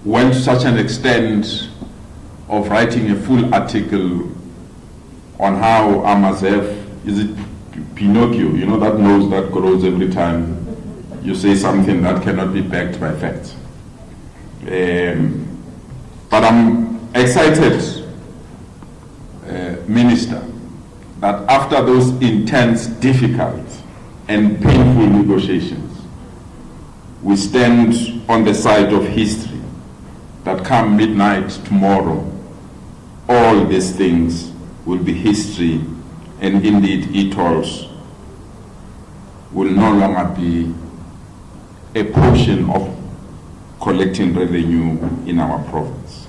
went to such an extent of writing a full article on how Amazef, is it Pinocchio, you know, that nose that grows every time you say something that cannot be backed by facts. But I'm excited, Minister, that after those intense, difficult, and painful negotiations, we stand on the side of history, that come midnight tomorrow, all these things will be history, and indeed ETOLs will no longer be a portion of collecting revenue in our province.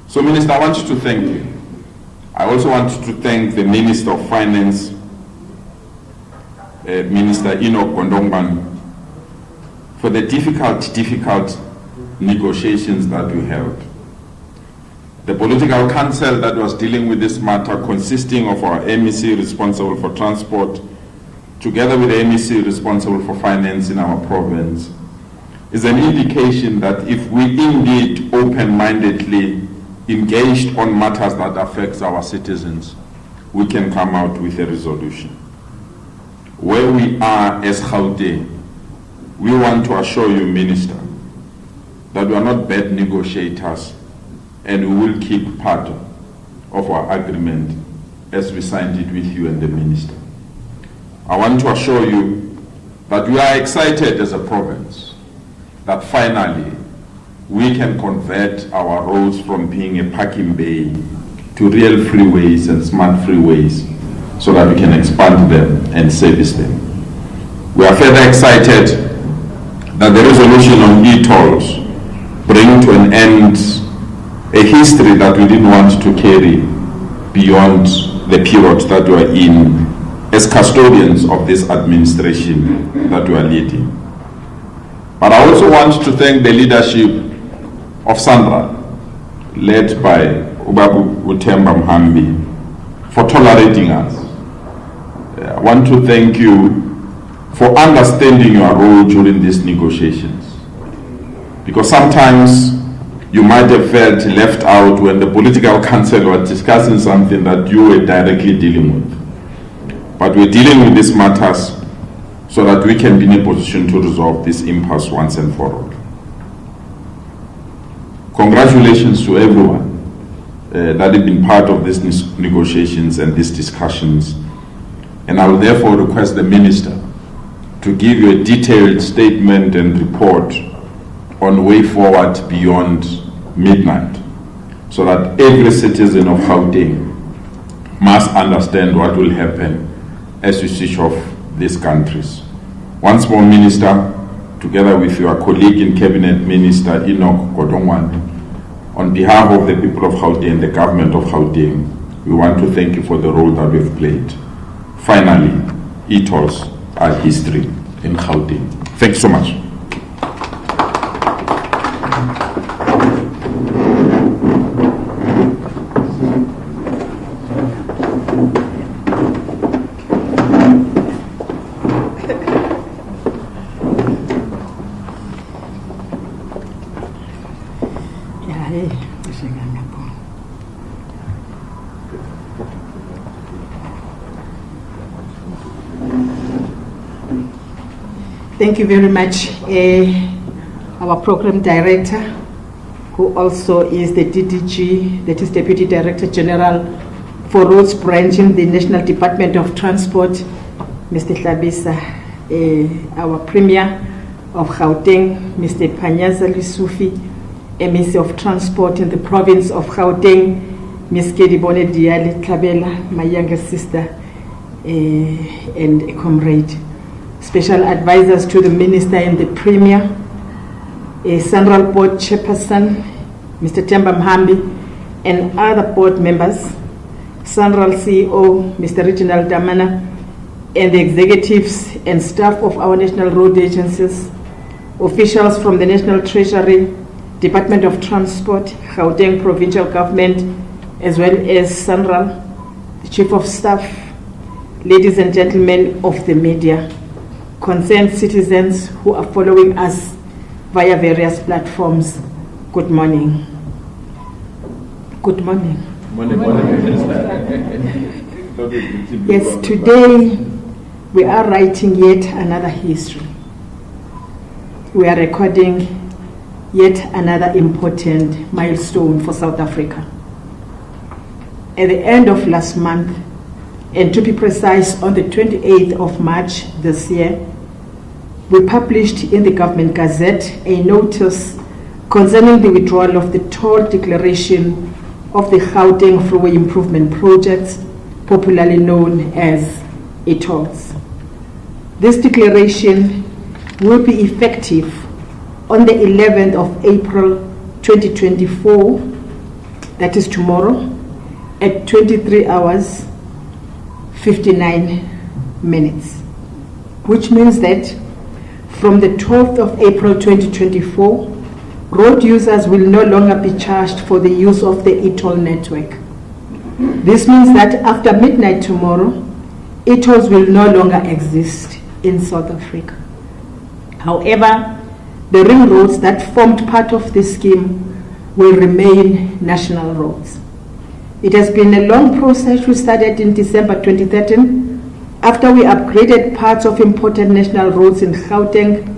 So, Minister, I want to thank you. I also want to thank the Minister of Finance, Minister Enoch Gondongban, for the difficult negotiations that we held. The political council that was dealing with this matter, consisting of our MEC responsible for transport, together with the MEC responsible for finance in our province, is an indication that if we indeed open-mindedly engaged on matters that affect our citizens, we can come out with a resolution. Where we are as Gauteng, we want to assure you, Minister, that we are not bad negotiators, and we will keep part of our agreement as we signed it with you and the Minister. I want to assure you that we are excited as a province that finally we can convert our roads from being a parking bay to real freeways and smart freeways so that we can expand them and service them. We are further excited that the resolution on e-tolls bring to an end a history that we didn't want to carry beyond the period that we are in as custodians of this administration that we are leading. But I also want to thank the leadership of Sandra, led by Ubabu Utemba Mhambi, for tolerating us. I want to thank you for understanding your role during these negotiations. Because sometimes you might have felt left out when the political council was discussing something that you were directly dealing with. But we're dealing with these matters so that we can be in a position to resolve this impasse once and for all. Congratulations to everyone that has been part of these negotiations and these discussions. And I will therefore request the Minister to give you a detailed statement and report on way forward beyond midnight, so that every citizen of Gauteng must understand what will happen as we switch off these countries. Once more, Minister, together with your colleague in Cabinet, Minister Enoch Godongwan, on behalf of the people of Gauteng, the government of Gauteng, we want to thank you for the role that we've played. Finally, e-tolls are history in Gauteng. Thanks so much. Thank you very much, our Program Director, who also is the DDG, that is Deputy Director General for Roads Branch in the National Department of Transport, Mr. Hlabisa, our Premier of Gauteng, Mr. Panyaza Lisufi, MEC of Transport in the province of Gauteng, Ms. Kedibone Diali Tlabela, my younger sister and a comrade. Special advisors to the Minister and the Premier, Central Board Chairperson, Mr. Temba Mhambi, and other board members, Central CEO, Mr. Reginald Damana, and the executives and staff of our national road agencies, officials from the National Treasury, Department of Transport, Gauteng Provincial Government, as well as Central, the Chief of Staff, ladies and gentlemen of the media, concerned citizens who are following us via various platforms. Good morning. Good morning. Yes, today we are writing yet another history. We are recording yet another important milestone for South Africa. At the end of last month, and to be precise, on the 28th of March this year, we published in the Government Gazette a notice concerning the withdrawal of the toll declaration of the Gauteng Freeway Improvement Projects, popularly known as e-tolls. This declaration will be effective on the 11th of April 2024, that is tomorrow, at 23 hours 59 minutes, which means that from the 12th of April 2024, road users will no longer be charged for the use of the e-toll network. This means that after midnight tomorrow, e-tolls will no longer exist in South Africa. However, the ring roads that formed part of this scheme will remain national roads. It has been a long process. We started in December 2013 after we upgraded parts of important national roads in Gauteng,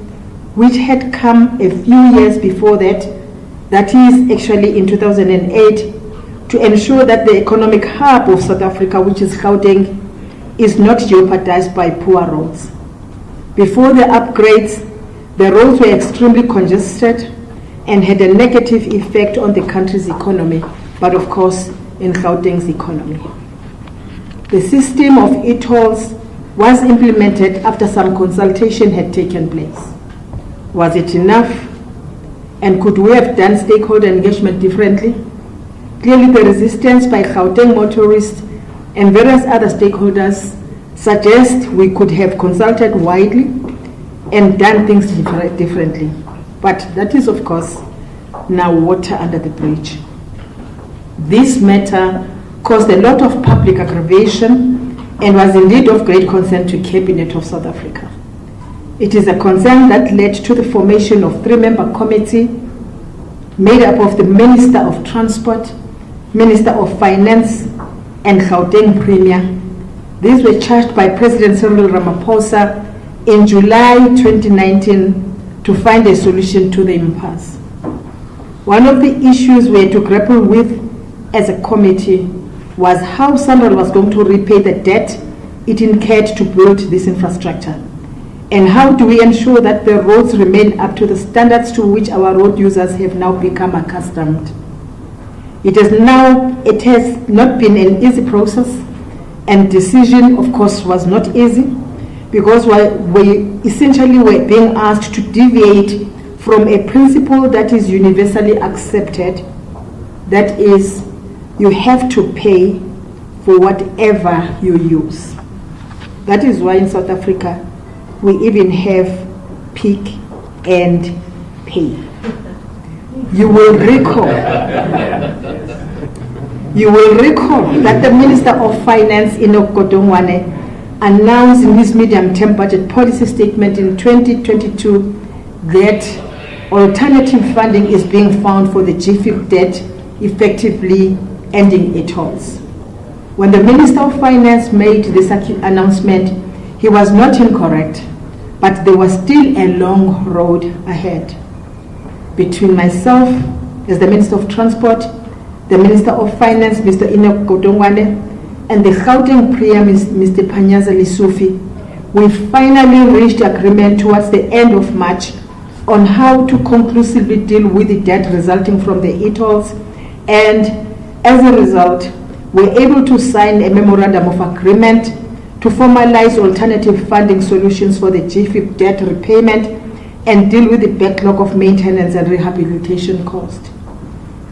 which had come a few years before that is actually in 2008, to ensure that the economic hub of South Africa, which is Gauteng, is not jeopardized by poor roads. Before the upgrades, the roads were extremely congested and had a negative effect on the country's economy, but of course in Gauteng's economy. The system of e-tolls was implemented after some consultation had taken place. Was it enough? And could we have done stakeholder engagement differently? Clearly, the resistance by Gauteng motorists and various other stakeholders suggest we could have consulted widely and done things differently. But that is, of course, now water under the bridge. This matter caused a lot of public aggravation and was indeed of great concern to Cabinet of South Africa. It is a concern that led to the formation of 3-member committee made up of the Minister of Transport, Minister of Finance, and Gauteng Premier. These were charged by President Cyril Ramaphosa in July 2019 to find a solution to the impasse. One of the issues we had to grapple with as a committee was how SANRAL was going to repay the debt it incurred to build this infrastructure. And how do we ensure that the roads remain up to the standards to which our road users have now become accustomed? It has not been an easy process, and decision, of course, was not easy, because we essentially were being asked to deviate from a principle that is universally accepted, that is, you have to pay for whatever you use. That is why in South Africa we even have pick and pay. You will recall that the Minister of Finance, Enoch Godongwana, announced in his medium-term budget policy statement in 2022 that alternative funding is being found for the GFIP debt, effectively ending e-tolls. When the Minister of Finance made this announcement, he was not incorrect, but there was still a long road ahead. Between myself, as the Minister of Transport, the Minister of Finance, Mr. Enoch Godongwana, and the Gauteng Premier, Mr. Panyaza Lesufi, we finally reached agreement towards the end of March on how to conclusively deal with the debt resulting from the e-tolls, and as a result, we're able to sign a memorandum of agreement to formalize alternative funding solutions for the GFIP debt repayment and deal with the backlog of maintenance and rehabilitation costs.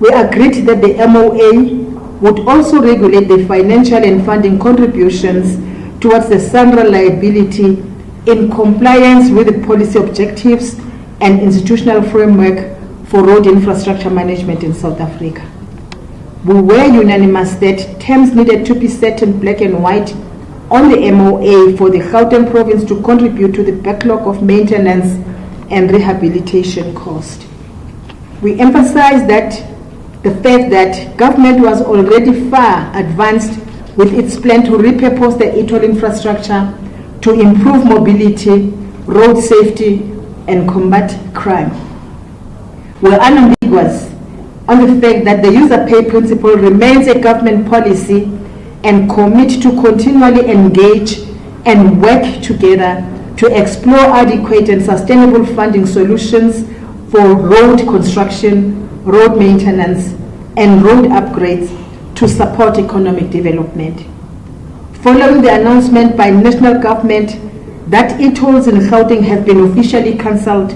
We agreed that the MOA would also regulate the financial and funding contributions towards the SANRAL liability in compliance with the policy objectives and institutional framework for road infrastructure management in South Africa. We were unanimous that terms needed to be set in black and white on the MOA for the Gauteng province to contribute to the backlog of maintenance and rehabilitation cost. We emphasize that the fact that government was already far advanced with its plan to repurpose the e-toll infrastructure to improve mobility, road safety, and combat crime. We're unambiguous on the fact that the user pay principle remains a government policy and commit to continually engage and work together to explore adequate and sustainable funding solutions for road construction, road maintenance, and road upgrades to support economic development. Following the announcement by national government that e-tolls in Gauteng have been officially cancelled,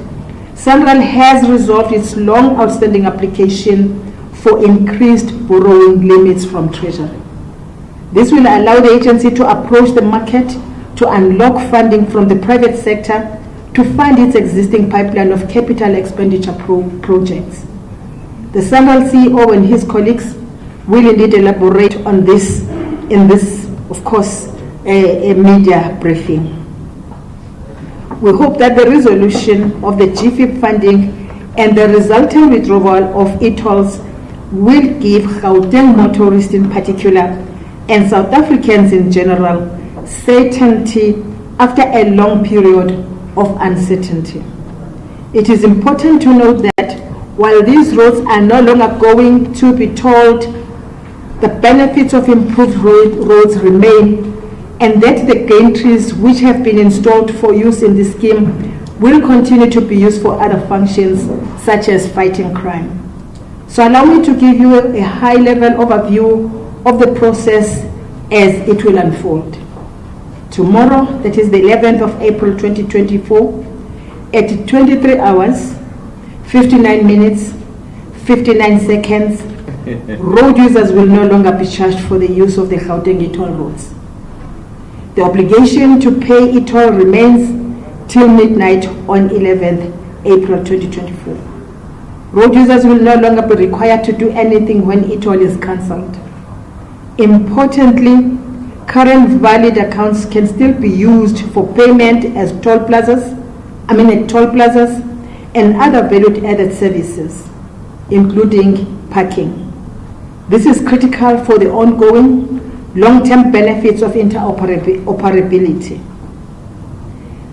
SANRAL has resolved its long outstanding application for increased borrowing limits from Treasury. This will allow the agency to approach the market to unlock funding from the private sector to fund its existing pipeline of capital expenditure projects. The SANRAL CEO and his colleagues will indeed elaborate on this in this, of course, a media briefing. We hope that the resolution of the GFIP funding and the resulting withdrawal of e-tolls will give Gauteng motorists in particular and South Africans in general certainty after a long period of uncertainty. It is important to note that while these roads are no longer going to be tolled, the benefits of improved roads remain, and that the gantries which have been installed for use in the scheme will continue to be used for other functions such as fighting crime. So allow me to give you a high-level overview of the process as it will unfold. Tomorrow, that is the 11th of April 2024, at 23 hours, 59 minutes, 59 seconds, road users will no longer be charged for the use of the Gauteng e-toll roads. The obligation to pay e-toll remains till midnight on 11th April 2024. Road users will no longer be required to do anything when e-toll is cancelled. Importantly, current valid accounts can still be used for payment as at toll plazas and other value-added services, including parking. This is critical for the ongoing long-term benefits of interoperability.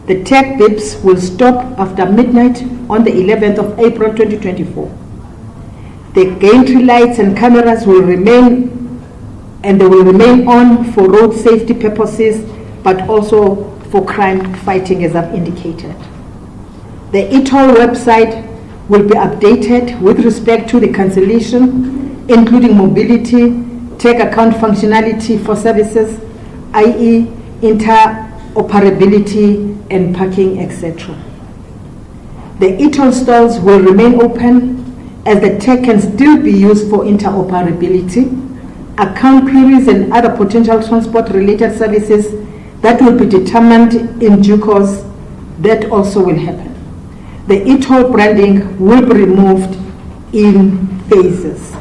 The tech bips will stop after midnight on the 11th of April 2024. The gantry lights and cameras will remain, and they will remain on for road safety purposes, but also for crime fighting, as I've indicated. The e-toll website will be updated with respect to the cancellation, including mobility, take account functionality for services, i.e. interoperability and parking, etc. The e-toll stalls will remain open as the tech can still be used for interoperability, account queries and other potential transport-related services that will be determined in due course. That also will happen. The e-toll branding will be removed in phases.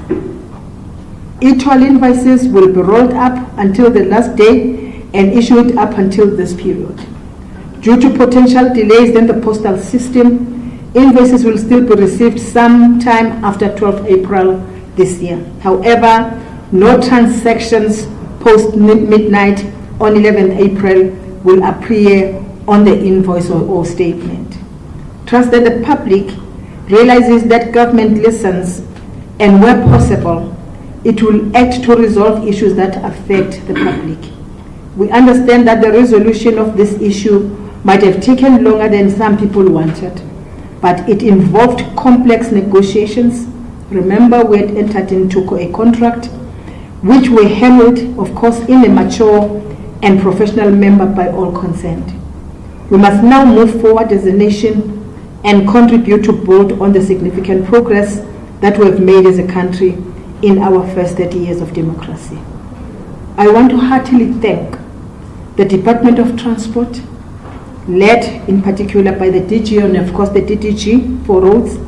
E-toll invoices will be rolled up until the last day and issued up until this period. Due to potential delays in the postal system, invoices will still be received sometime after 12 April this year. However, no transactions post midnight on 11th April will appear on the invoice or statement. Trust that the public realizes that government listens, and where possible, it will act to resolve issues that affect the public. We understand that the resolution of this issue might have taken longer than some people wanted, but it involved complex negotiations. Remember, we had entered into a contract which were handled, of course, in a mature and professional manner by all concerned. We must now move forward as a nation and contribute to build on the significant progress that we have made as a country in our first 30 years of democracy. I want to heartily thank the Department of Transport, led in particular by the DG and of course the DDG for roads,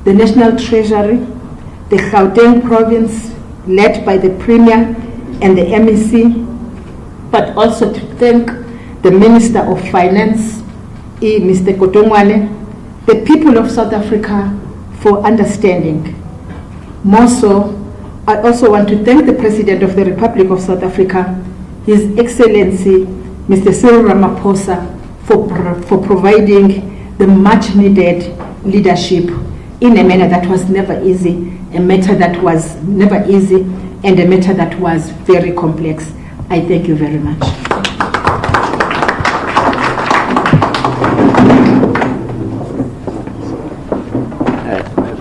the National Treasury, the Gauteng province, led by the Premier and the MEC, but also to thank the Minister of Finance, Mr. Kotongwane, the people of South Africa for understanding. More so, I also want to thank the President of the Republic of South Africa, His Excellency Mr. Cyril Ramaphosa, for providing the much needed leadership in a manner that was never easy, a matter that was never easy, and a matter that was very complex. I thank you very much.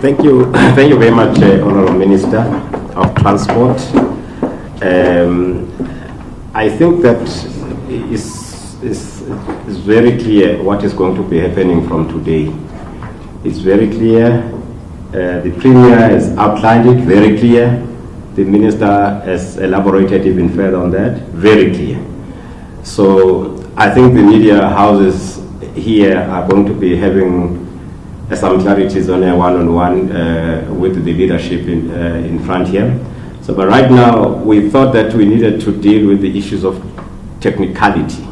Thank you very much, Honourable Minister of Transport. I think that it's very clear what is going to be happening from today. It's very clear. The Premier has outlined it, very clear. The Minister has elaborated even further on that, very clear. So I think the media houses here are going to be having some clarities on a one-on-one with the leadership in front here. So, but right now, we thought that we needed to deal with the issues of technicality.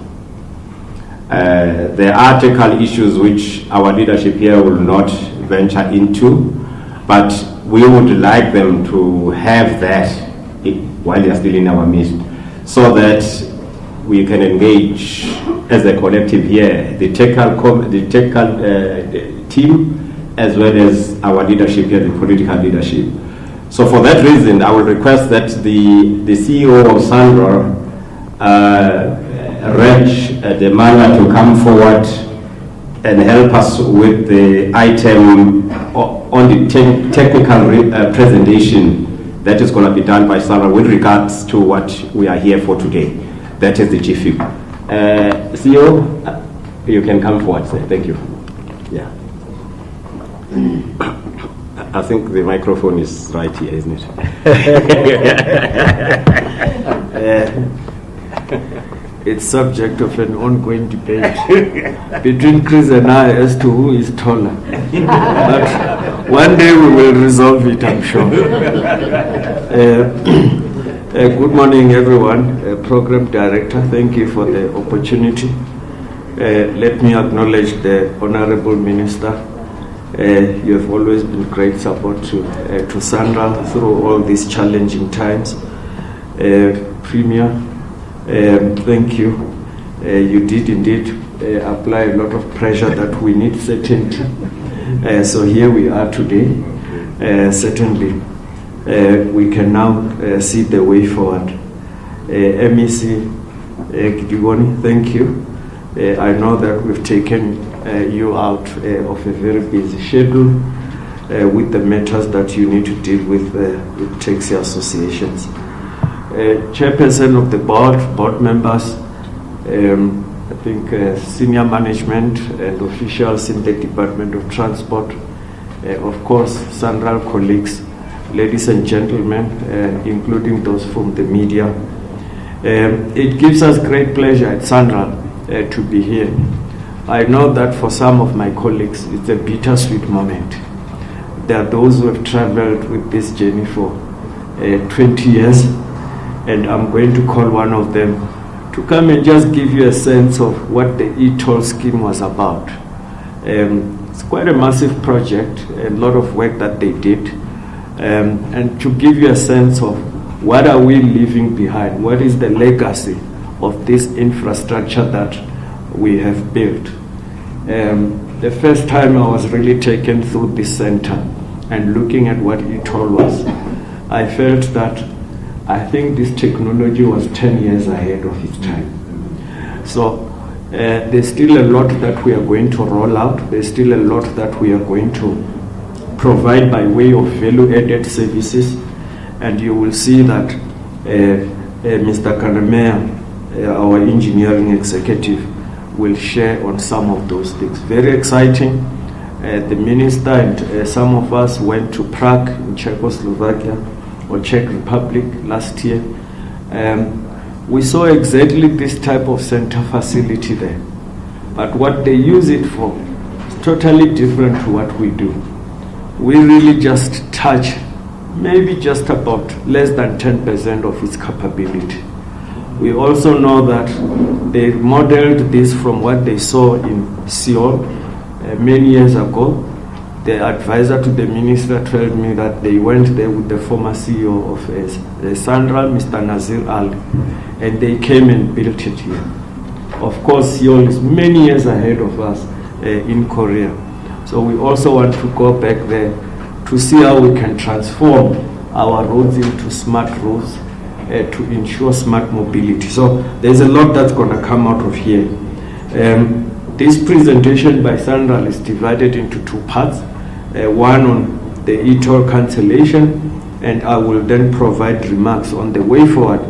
There are technical issues which our leadership here will not venture into, but we would like them to have that while they are still in our midst, so that we can engage as a collective here, the technical team, as well as our leadership here, the political leadership. So for that reason, I will request that the CEO of Sandra, Reg Demana, to come forward and help us with the item on the technical presentation that is going to be done by Sandra with regards to what we are here for today. That is the GFIP. CEO, you can come forward, sir. Thank you. Yeah. I think the microphone is right here, isn't it? It's subject of an ongoing debate between Chris and I as to who is taller. But one day we will resolve it, I'm sure. Good morning, everyone. Program Director, thank you for the opportunity. Let me acknowledge the Honorable Minister. You have always been great support to Sandra through all these challenging times. Premier, thank you. You did indeed apply a lot of pressure that we need certainty. So here we are today. Certainly, we can now see the way forward. MEC Gidigoni, thank you. I know that we've taken you out of a very busy schedule with the matters that you need to deal with taxi associations. Chairperson of the board members, I think senior management and officials in the Department of Transport, of course, Sandra colleagues, ladies and gentlemen, including those from the media. It gives us great pleasure at Sandra to be here. I know that for some of my colleagues, it's a bittersweet moment. There are those who have traveled with this journey for 20 years, and I'm going to call one of them to come and just give you a sense of what the e-toll scheme was about. It's quite a massive project, a lot of work that they did, and to give you a sense of what are we leaving behind, what is the legacy of this infrastructure that we have built. The first time I was really taken through this center and looking at what e-toll was, I felt that I think this technology was 10 years ahead of its time. So there's still a lot that we are going to roll out. There's still a lot that we are going to provide by way of value-added services. And you will see that Mr. Kanamea, our engineering executive, will share on some of those things. Very exciting. The minister and some of us went to Prague in Czechoslovakia or Czech Republic last year. We saw exactly this type of center facility there. But what they use it for is totally different to what we do. We really just touch maybe just about less than 10% of its capability. We also know that they modeled this from what they saw in Seoul many years ago, the advisor to the minister told me that they went there with the former CEO of Sandra, Mr. Nazir Ali, and they came and built it here. Of course, Seoul is many years ahead of us in Korea. So we also want to go back there to see how we can transform our roads into smart roads to ensure smart mobility. So there's a lot that's going to come out of here. This presentation by Sandra is divided into two parts. One on the e-toll cancellation, and I will then provide remarks on the way forward,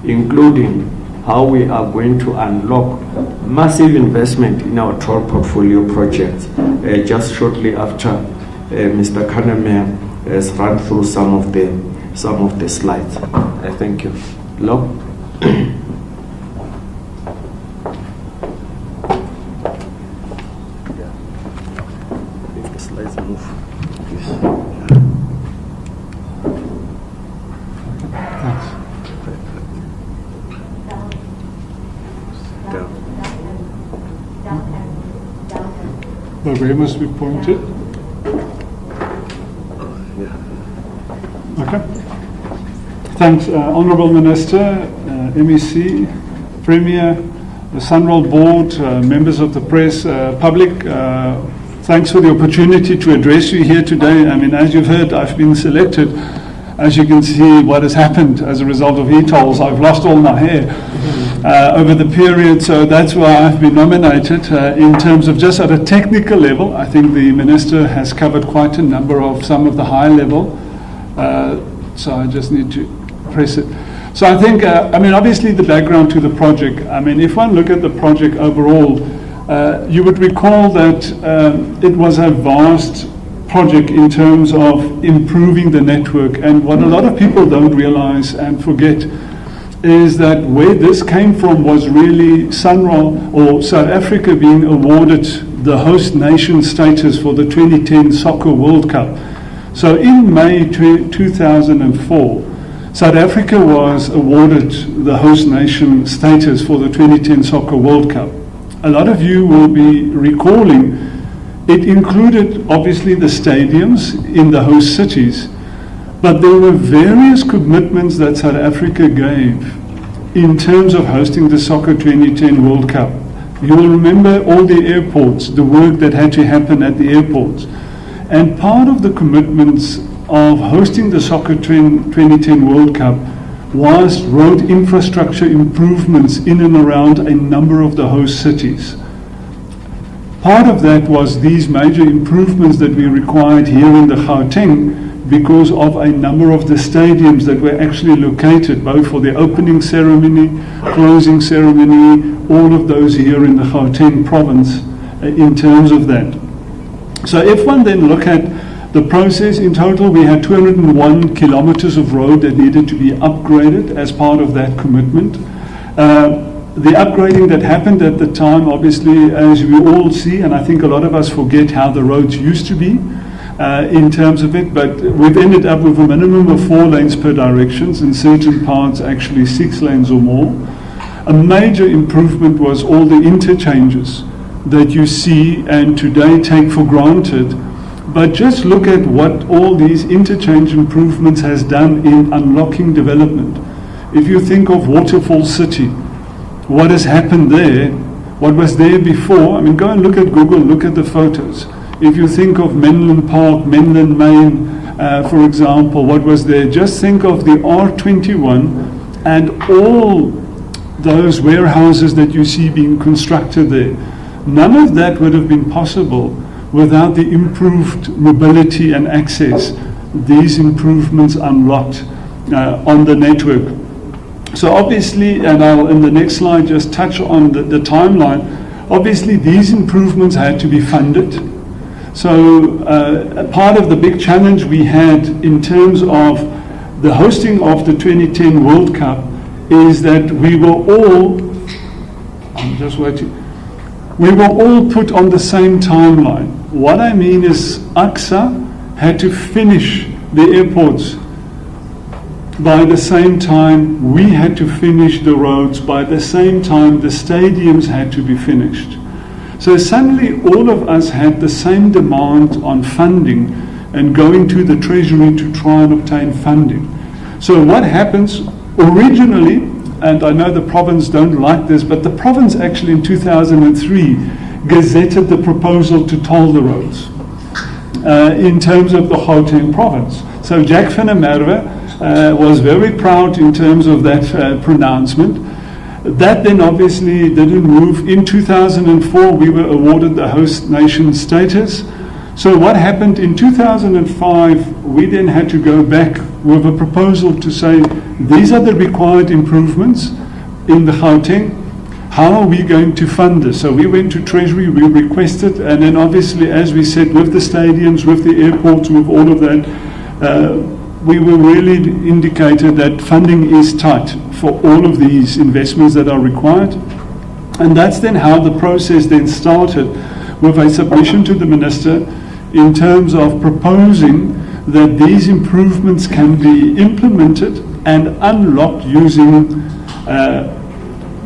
including how we are going to unlock massive investment in our toll portfolio projects, just shortly after Mr. Kanamea has run through some of the slides. Thank you. Lo? If the slides move, please. The way must be pointed. Okay. Thanks, Honourable Minister, MEC, Premier, the Sunroll Board, members of the press, public. Thanks for the opportunity to address you here today. I mean, as you've heard, I've been selected. As you can see, what has happened as a result of e-tolls, I've lost all my hair over the period, so that's why I've been nominated. In terms of just at a technical level, I think the Minister has covered quite a number of some of the high level, so I just need to press it. So I think, I mean, obviously the background to the project, I mean, if one look at the project overall, you would recall that it was a vast project in terms of improving the network, and what a lot of people don't realize and forget is that where this came from was really Sunroll or South Africa being awarded the host nation status for the 2010 Soccer World Cup. So in May 2004, South Africa was awarded the host nation status for the 2010 Soccer World Cup. A lot of you will be recalling it included obviously the stadiums in the host cities, but there were various commitments that South Africa gave in terms of hosting the Soccer 2010 World Cup. You will remember all the airports, the work that had to happen at the airports. And part of the commitments of hosting the Soccer 2010 World Cup was road infrastructure improvements in and around a number of the host cities. Part of that was these major improvements that we required here in the Gauteng because of a number of the stadiums that were actually located, both for the opening ceremony, closing ceremony, all of those here in the Gauteng province in terms of that. So if one then look at the process, in total we had 201 kilometers of road that needed to be upgraded as part of that commitment. The upgrading that happened at the time, obviously, as we all see, and I think a lot of us forget how the roads used to be in terms of it, but we've ended up with a minimum of 4 lanes per directions, in certain parts actually 6 lanes or more. A major improvement was all the interchanges that you see and today take for granted, but just look at what all these interchange improvements has done in unlocking development. If you think of Waterfall City, what has happened there, what was there before, I mean, go and look at Google, look at the photos. If you think of Menlyn Park, Menlyn Main, for example, what was there, just think of the R21 and all those warehouses that you see being constructed there. None of that would have been possible without the improved mobility and access these improvements unlocked on the network. So obviously, and I'll in the next slide just touch on the timeline, obviously these improvements had to be funded. So part of the big challenge we had in terms of the hosting of the 2010 World Cup is that we were all, I'm just waiting, we were all put on the same timeline. What I mean is AXA had to finish the airports by the same time we had to finish the roads, by the same time the stadiums had to be finished. So suddenly all of us had the same demand on funding and going to the Treasury to try and obtain funding. So what happens originally, and I know the province don't like this, but the province actually in 2003 gazetted the proposal to toll the roads in terms of the Gauteng province. So Jack van der Merwe was very proud in terms of that pronouncement. That then obviously didn't move. In 2004, we were awarded the host nation status. So what happened in 2005, we then had to go back with a proposal to say, these are the required improvements in the Gauteng. How are we going to fund this? So we went to Treasury, we requested, and then obviously, as we said, with the stadiums, with the airports, with all of that, we were really indicated that funding is tight for all of these investments that are required. And that's then how the process then started, with a submission to the Minister in terms of proposing that these improvements can be implemented and unlocked using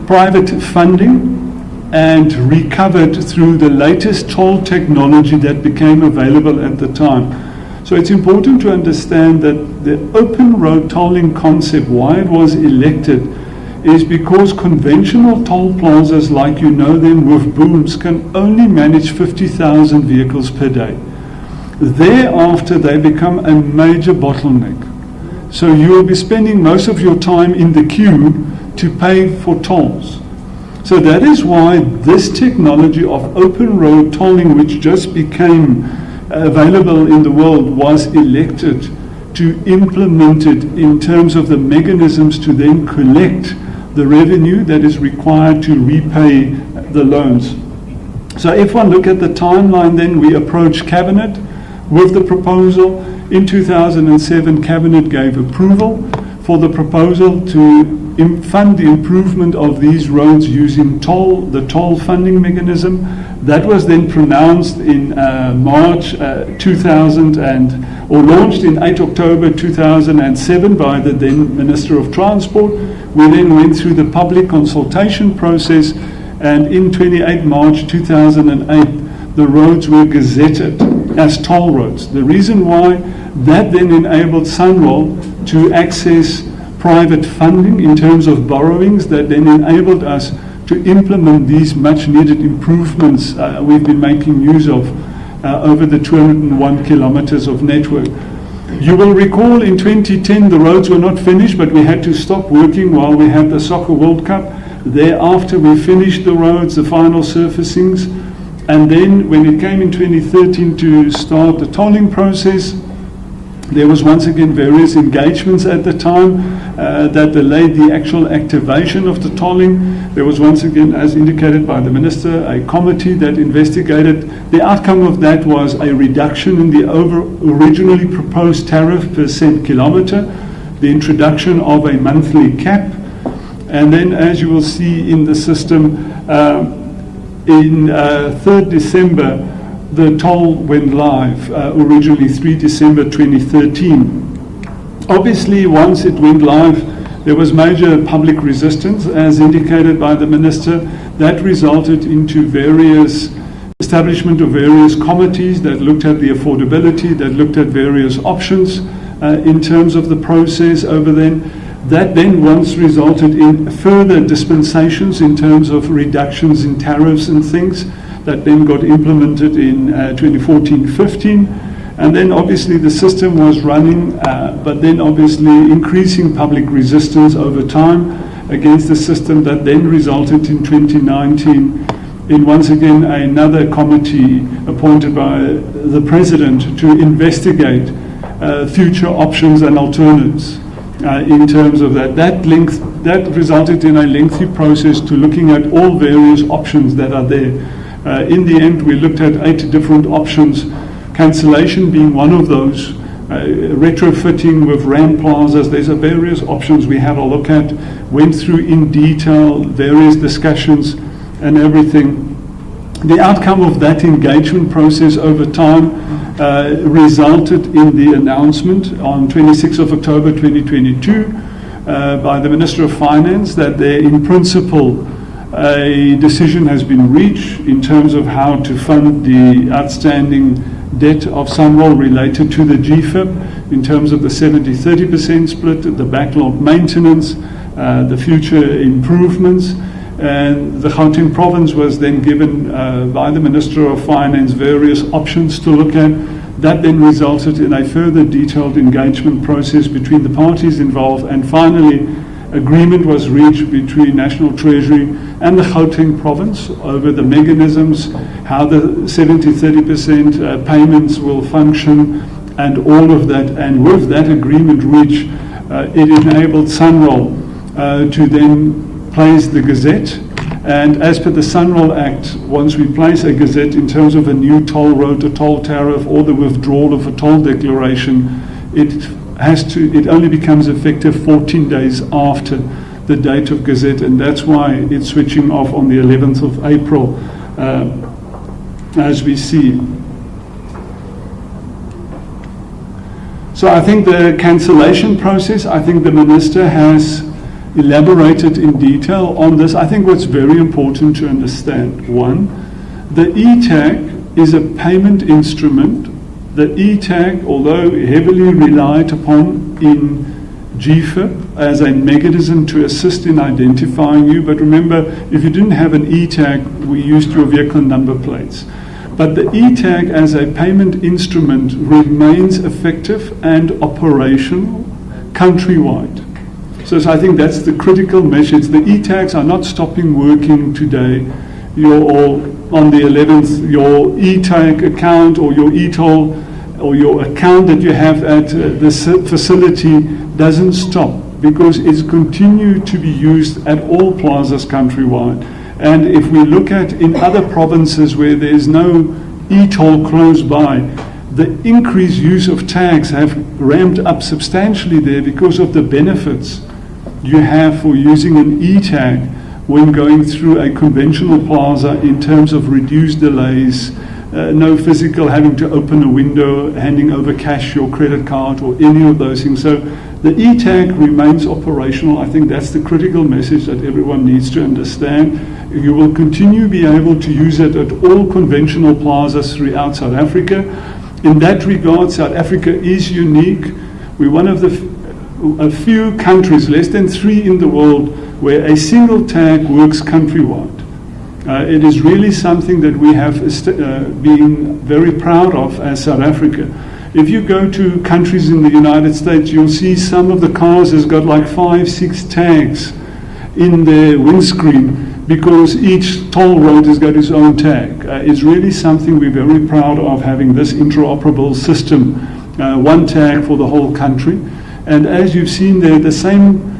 private funding and recovered through the latest toll technology that became available at the time. So it's important to understand that the open road tolling concept, why it was elected, is because conventional toll plazas, like you know them with booms, can only manage 50,000 vehicles per day. Thereafter, they become a major bottleneck. So you will be spending most of your time in the queue to pay for tolls. So that is why this technology of open road tolling, which just became available in the world, was elected to implement it in terms of the mechanisms to then collect the revenue that is required to repay the loans. So if one look at the timeline, then we approached Cabinet with the proposal. In 2007, Cabinet gave approval for the proposal to fund the improvement of these roads using the toll funding mechanism. That was then pronounced in March 2000 or launched in 8 October 2007 by the then Minister of Transport. We then went through the public consultation process, and in 28 March 2008, the roads were gazetted as toll roads. The reason why, that then enabled Sunroll to access private funding in terms of borrowings, that then enabled us to implement these much needed improvements we've been making use of over the 201 kilometers of network. You will recall in 2010 the roads were not finished, but we had to stop working while we had the Soccer World Cup. Thereafter we finished the roads, the final surfacings, and then when it came in 2013 to start the tolling process, there was once again various engagements at the time that delayed the actual activation of the tolling. There was once again, as indicated by the Minister, a committee that investigated. The outcome of that was a reduction in the originally proposed tariff per cent kilometre, the introduction of a monthly cap, and then, as you will see in the system, in 3rd December, the toll went live, originally 3 December 2013. Obviously, once it went live, there was major public resistance, as indicated by the Minister. That resulted into establishment of various committees that looked at the affordability, that looked at various options in terms of the process over then. That then once resulted in further dispensations in terms of reductions in tariffs and things that then got implemented in 2014-15. And then obviously the system was running, but then obviously increasing public resistance over time against the system. That then resulted in 2019 in once again another committee appointed by the President to investigate future options and alternatives in terms of that. That resulted in a lengthy process to looking at all various options that are there. In the end, we looked at 8 different options, cancellation being one of those, retrofitting with RAM plazas. There's various options we had a look at, went through in detail, various discussions and everything. The outcome of that engagement process over time resulted in the announcement on 26th of October 2022 by the Minister of Finance that there in principle A decision has been reached in terms of how to fund the outstanding debt of Sunroll related to the GFIP in terms of the 70-30% split, the backlog maintenance, the future improvements. And the Gauteng province was then given by the Minister of Finance various options to look at. That then resulted in a further detailed engagement process between the parties involved, and finally agreement was reached between National Treasury and the Gauteng province over the mechanisms, how the 70-30% payments will function and all of that. And with that agreement reached, it enabled Sunroll to then place the Gazette. And as per the Sunroll Act, once we place a Gazette in terms of a new toll road, a toll tariff, or the withdrawal of a toll declaration, it only becomes effective 14 days after the date of Gazette, and that's why it's switching off on the 11th of April, as we see. So I think the cancellation process, I think the Minister has elaborated in detail on this. I think what's very important to understand, one, the e-tag is a payment instrument. The e-tag, although heavily relied upon in GFIP as a mechanism to assist in identifying you, but remember, if you didn't have an e-tag, we used your vehicle number plates. But the e-tag as a payment instrument remains effective and operational countrywide. So I think that's the critical message. The e-tags are not stopping working today. On the 11th, your e-tag account or your e-toll or your account that you have at this facility doesn't stop, because it's continued to be used at all plazas countrywide. And if we look at in other provinces where there's no e-toll close by, the increased use of tags have ramped up substantially there because of the benefits you have for using an e-tag when going through a conventional plaza in terms of reduced delays, no physical having to open a window, handing over cash, your credit card, or any of those things. So the e-tag remains operational. I think that's the critical message that everyone needs to understand. You will continue to be able to use it at all conventional plazas throughout South Africa. In that regard, South Africa is unique. We're one of a few countries, less than 3 in the world, where a single tag works countrywide. It is really something that we have been very proud of as South Africa. If you go to countries in the United States, you'll see some of the cars has got like 5-6 tags in their windscreen because each toll road has got its own tag. It's really something we're very proud of, having this interoperable system, one tag for the whole country. And as you've seen there, the same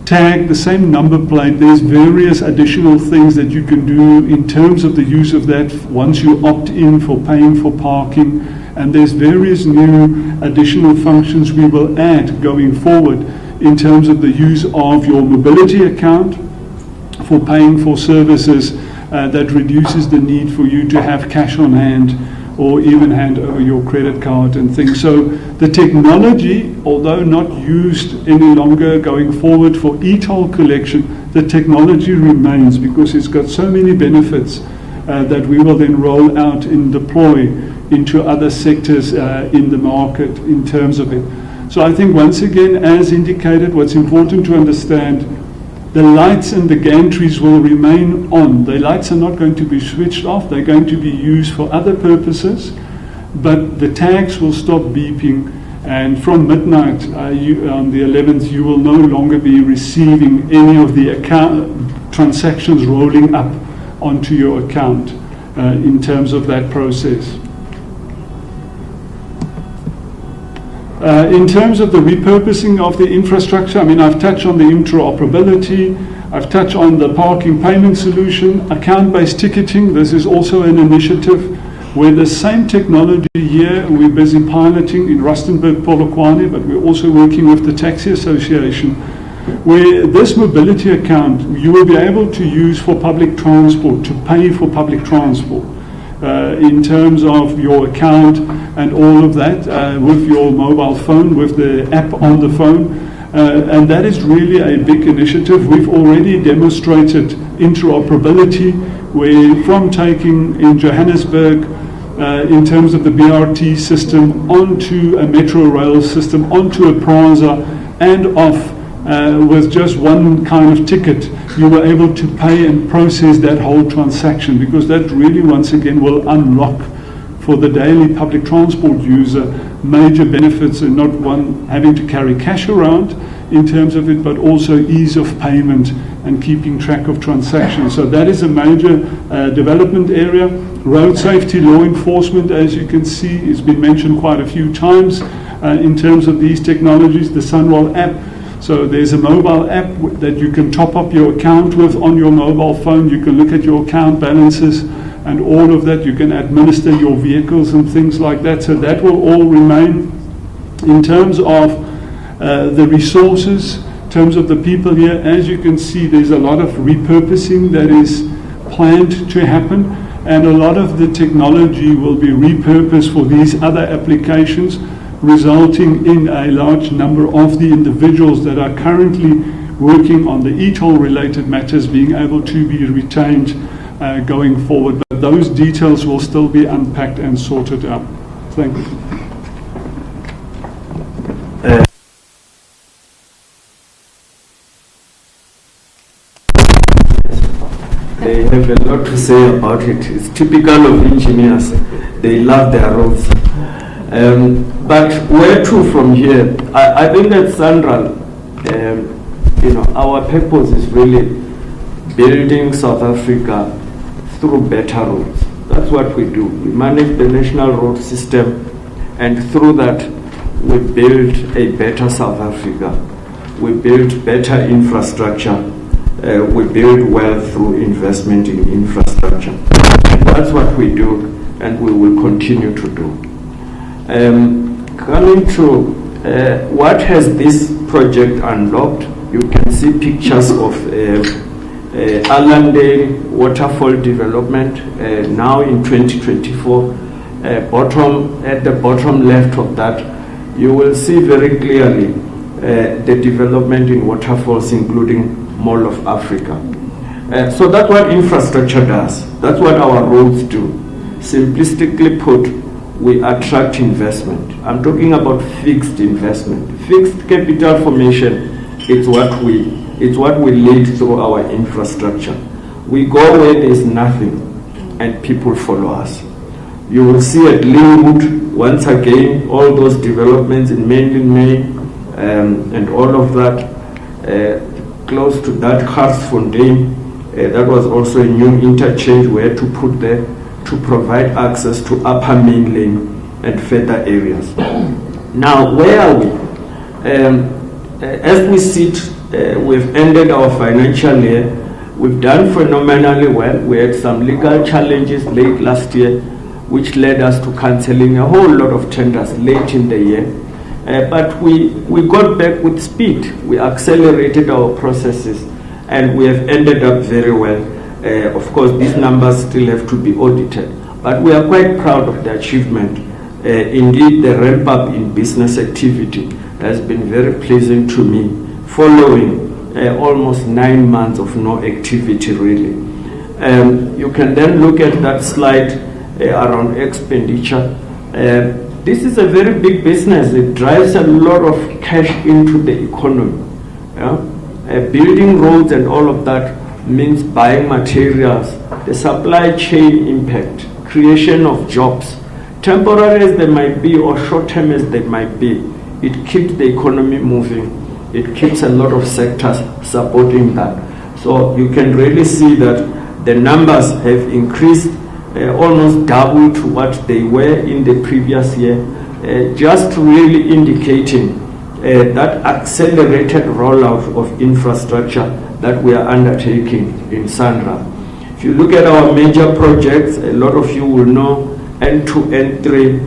tag, the same number plate, there's various additional things that you can do in terms of the use of that once you opt in for paying for parking. And there's various new additional functions we will add going forward in terms of the use of your mobility account for paying for services that reduces the need for you to have cash on hand or even hand over your credit card and things. So the technology, although not used any longer going forward for e-toll collection, the technology remains because it's got so many benefits that we will then roll out and deploy into other sectors in the market in terms of it. So I think once again, as indicated, what's important to understand, the lights and the gantries will remain on. The lights are not going to be switched off. They're going to be used for other purposes, but the tags will stop beeping. And from midnight on the 11th, you will no longer be receiving any of the account transactions rolling up onto your account in terms of that process. In terms of the repurposing of the infrastructure, I mean, I've touched on the interoperability, I've touched on the parking payment solution, account-based ticketing. This is also an initiative where the same technology here we're busy piloting in Rustenburg, Polokwane, but we're also working with the Taxi Association, where this mobility account you will be able to use for public transport, to pay for public transport. In terms of your account and all of that with your mobile phone, with the app on the phone. And that is really a big initiative. We've already demonstrated interoperability, where from taking in Johannesburg in terms of the BRT system onto a metro rail system, onto a Prasa, and off with just one kind of ticket, you were able to pay and process that whole transaction, because that really, once again, will unlock for the daily public transport user major benefits, and not one having to carry cash around in terms of it, but also ease of payment and keeping track of transactions. So that is a major development area. Road safety, law enforcement, as you can see, has been mentioned quite a few times in terms of these technologies. The Sunroll app, so there's a mobile app that you can top up your account with on your mobile phone. You can look at your account balances and all of that. You can administer your vehicles and things like that. So that will all remain. In terms of the resources, in terms of the people here, as you can see, there's a lot of repurposing that is planned to happen, and a lot of the technology will be repurposed for these other applications, resulting in a large number of the individuals that are currently working on the e-toll related matters being able to be retained going forward. But those details will still be unpacked and sorted out. Thank you. They have a lot to say about it. It's typical of engineers. They love their roads. But where to from here? I think that Sandra, our purpose is really building South Africa through better roads. That's what we do. We manage the national road system, and through that, we build a better South Africa. We build better infrastructure. We build wealth through investment in infrastructure. That's what we do, and we will continue to do. Coming to what has this project unlocked, you can see pictures of Allendale waterfall development now in 2024. At the bottom left of that, you will see very clearly the development in waterfalls, including Mall of Africa. So that's what infrastructure does. That's what our roads do. Simplistically put, we attract investment. I'm talking about fixed investment. Fixed capital formation is what we lead through our infrastructure. We go where there's nothing and people follow us. You will see at Linwood, once again, all those developments in mainland May and all of that. Close to that, Hartsfontein, that was also a new interchange we had to put there to provide access to upper main lane and further areas. Now, where are we? As we sit, we've ended our financial year. We've done phenomenally well. We had some legal challenges late last year, which led us to cancelling a whole lot of tenders late in the year. But we got back with speed. We accelerated our processes, and we have ended up very well. Of course, these numbers still have to be audited, but we are quite proud of the achievement. Indeed, the ramp up in business activity has been very pleasing to me, following almost 9 months of no activity really. You can then look at that slide around expenditure. This is a very big business. It drives a lot of cash into the economy. Building roads and all of that means buying materials, the supply chain impact, creation of jobs, temporary as they might be or short-term as they might be. It keeps the economy moving. It keeps a lot of sectors supporting that. So you can really see that the numbers have increased almost double to what they were in the previous year, just really indicating that accelerated rollout of infrastructure that we are undertaking in Sandra. If you look at our major projects, a lot of you will know N2, N3,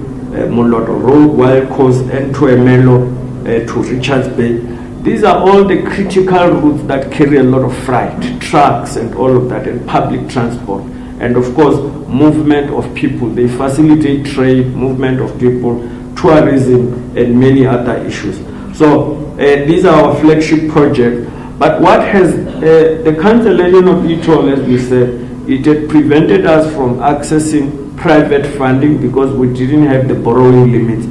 Moloto Road, Wild Coast, N2 Emelo to Richards Bay. These are all the critical routes that carry a lot of freight, trucks and all of that, and public transport. And of course, movement of people. They facilitate trade, movement of people, tourism, and many other issues. So these are our flagship projects. But what has the cancellation of e-toll, as we said, it had prevented us from accessing private funding because we didn't have the borrowing limits.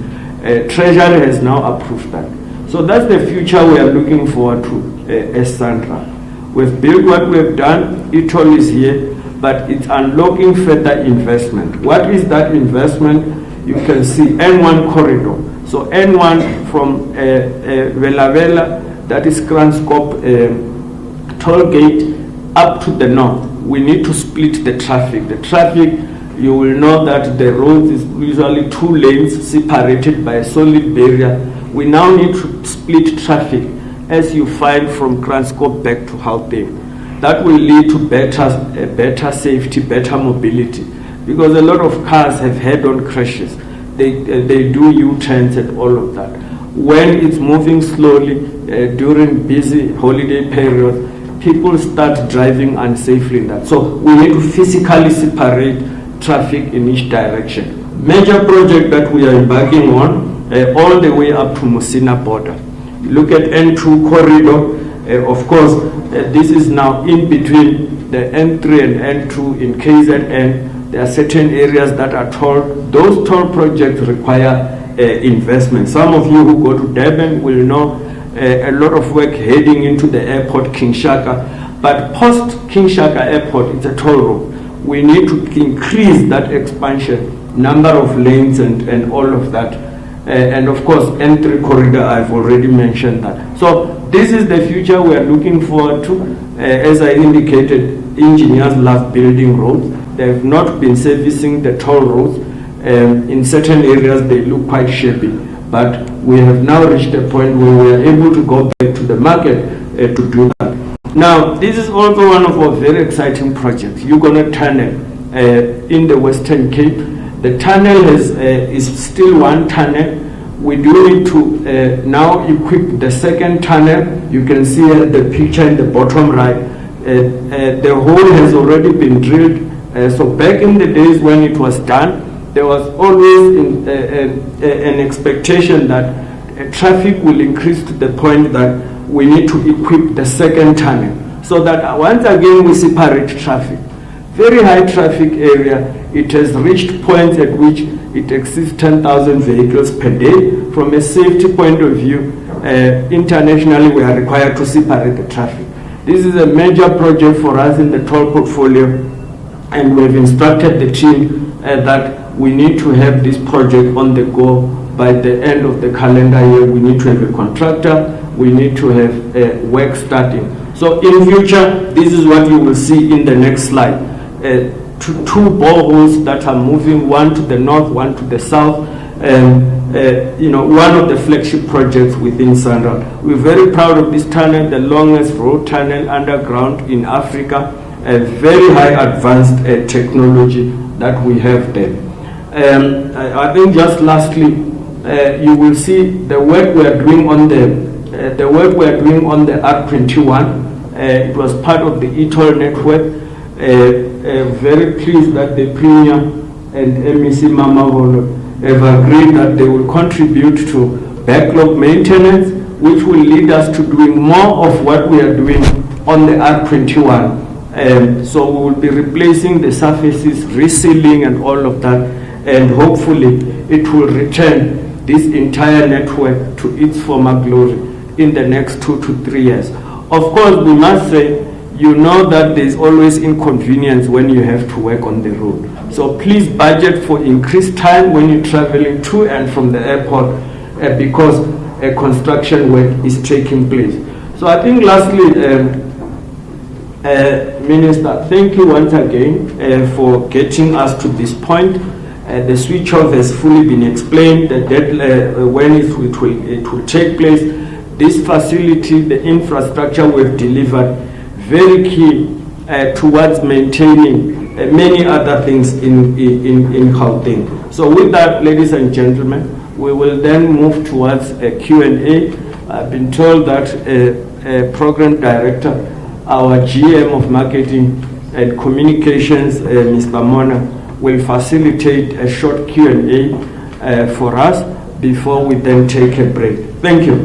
Treasury has now approved that. So that's the future we are looking forward to as Sandra. We've built what we've done, e-toll is here, but it's unlocking further investment. What is that investment? You can see N1 corridor. So N1 from Vela Vela, that is Kranskop toll gate, up to the north. We need to split the traffic. The traffic, you will know that the road is usually 2 lanes separated by a solid barrier. We now need to split traffic as you find from Kranskop back to Gauteng. That will lead to better safety, better mobility, because a lot of cars have head-on crashes. They do U-turns and all of that. When it's moving slowly during busy holiday periods, people start driving unsafely in that. So we need to physically separate traffic in each direction. Major project that we are embarking on all the way up to Musina border. Look at N2 corridor. Of course, this is now in between the N3 and N2 in KZN. There are certain areas that are tolled. Those toll projects require investment. Some of you who go to Durban will know a lot of work heading into the airport, King Shaka. But post King Shaka airport, it's a toll road. We need to increase that expansion, number of lanes and all of that. And of course, N3 corridor, I've already mentioned that. So this is the future we are looking forward to. As I indicated, engineers love building roads. They have not been servicing the toll roads. In certain areas, they look quite shabby. But we have now reached a point where we are able to go back to the market to do that. Now, this is also one of our very exciting projects, Huguenot Tunnel in the Western Cape. The tunnel is still one tunnel. We do need to now equip the second tunnel. You can see the picture in the bottom right. The hole has already been drilled. So back in the days when it was done, there was always an expectation that traffic will increase to the point that we need to equip the second tunnel so that once again we separate traffic. Very high traffic area, it has reached points at which it exceeds 10,000 vehicles per day. From a safety point of view, internationally we are required to separate the traffic. This is a major project for us in the toll portfolio, and we've instructed the team that we need to have this project on the go by the end of the calendar year. We need to have a contractor, we need to have work starting. So in future, this is what you will see in the next slide. Two boreholes that are moving, one to the north, one to the south, one of the flagship projects within Sandra. We're very proud of this tunnel, the longest road tunnel underground in Africa, a very high advanced technology that we have there. I think just lastly, you will see the work we are doing on the R21. It was part of the e-toll network. Very pleased that the Premier and MEC Mamaholo have agreed that they will contribute to backlog maintenance, which will lead us to doing more of what we are doing on the R21. So we will be replacing the surfaces, resealing and all of that, and hopefully it will return this entire network to its former glory in the next 2 to 3 years. Of course, we must say, you know that there is always inconvenience when you have to work on the road. So please budget for increased time when you're traveling to and from the airport because construction work is taking place. So I think lastly, Minister, thank you once again for getting us to this point. The switch off has fully been explained, the deadline, when it will take place. This facility, the infrastructure we've delivered, very key towards maintaining many other things in Gauteng. So with that, ladies and gentlemen, we will then move towards a Q&A. I've been told that Program Director, our GM of Marketing and Communications, Ms. Bamona, will facilitate a short Q&A for us before we then take a break. Thank you.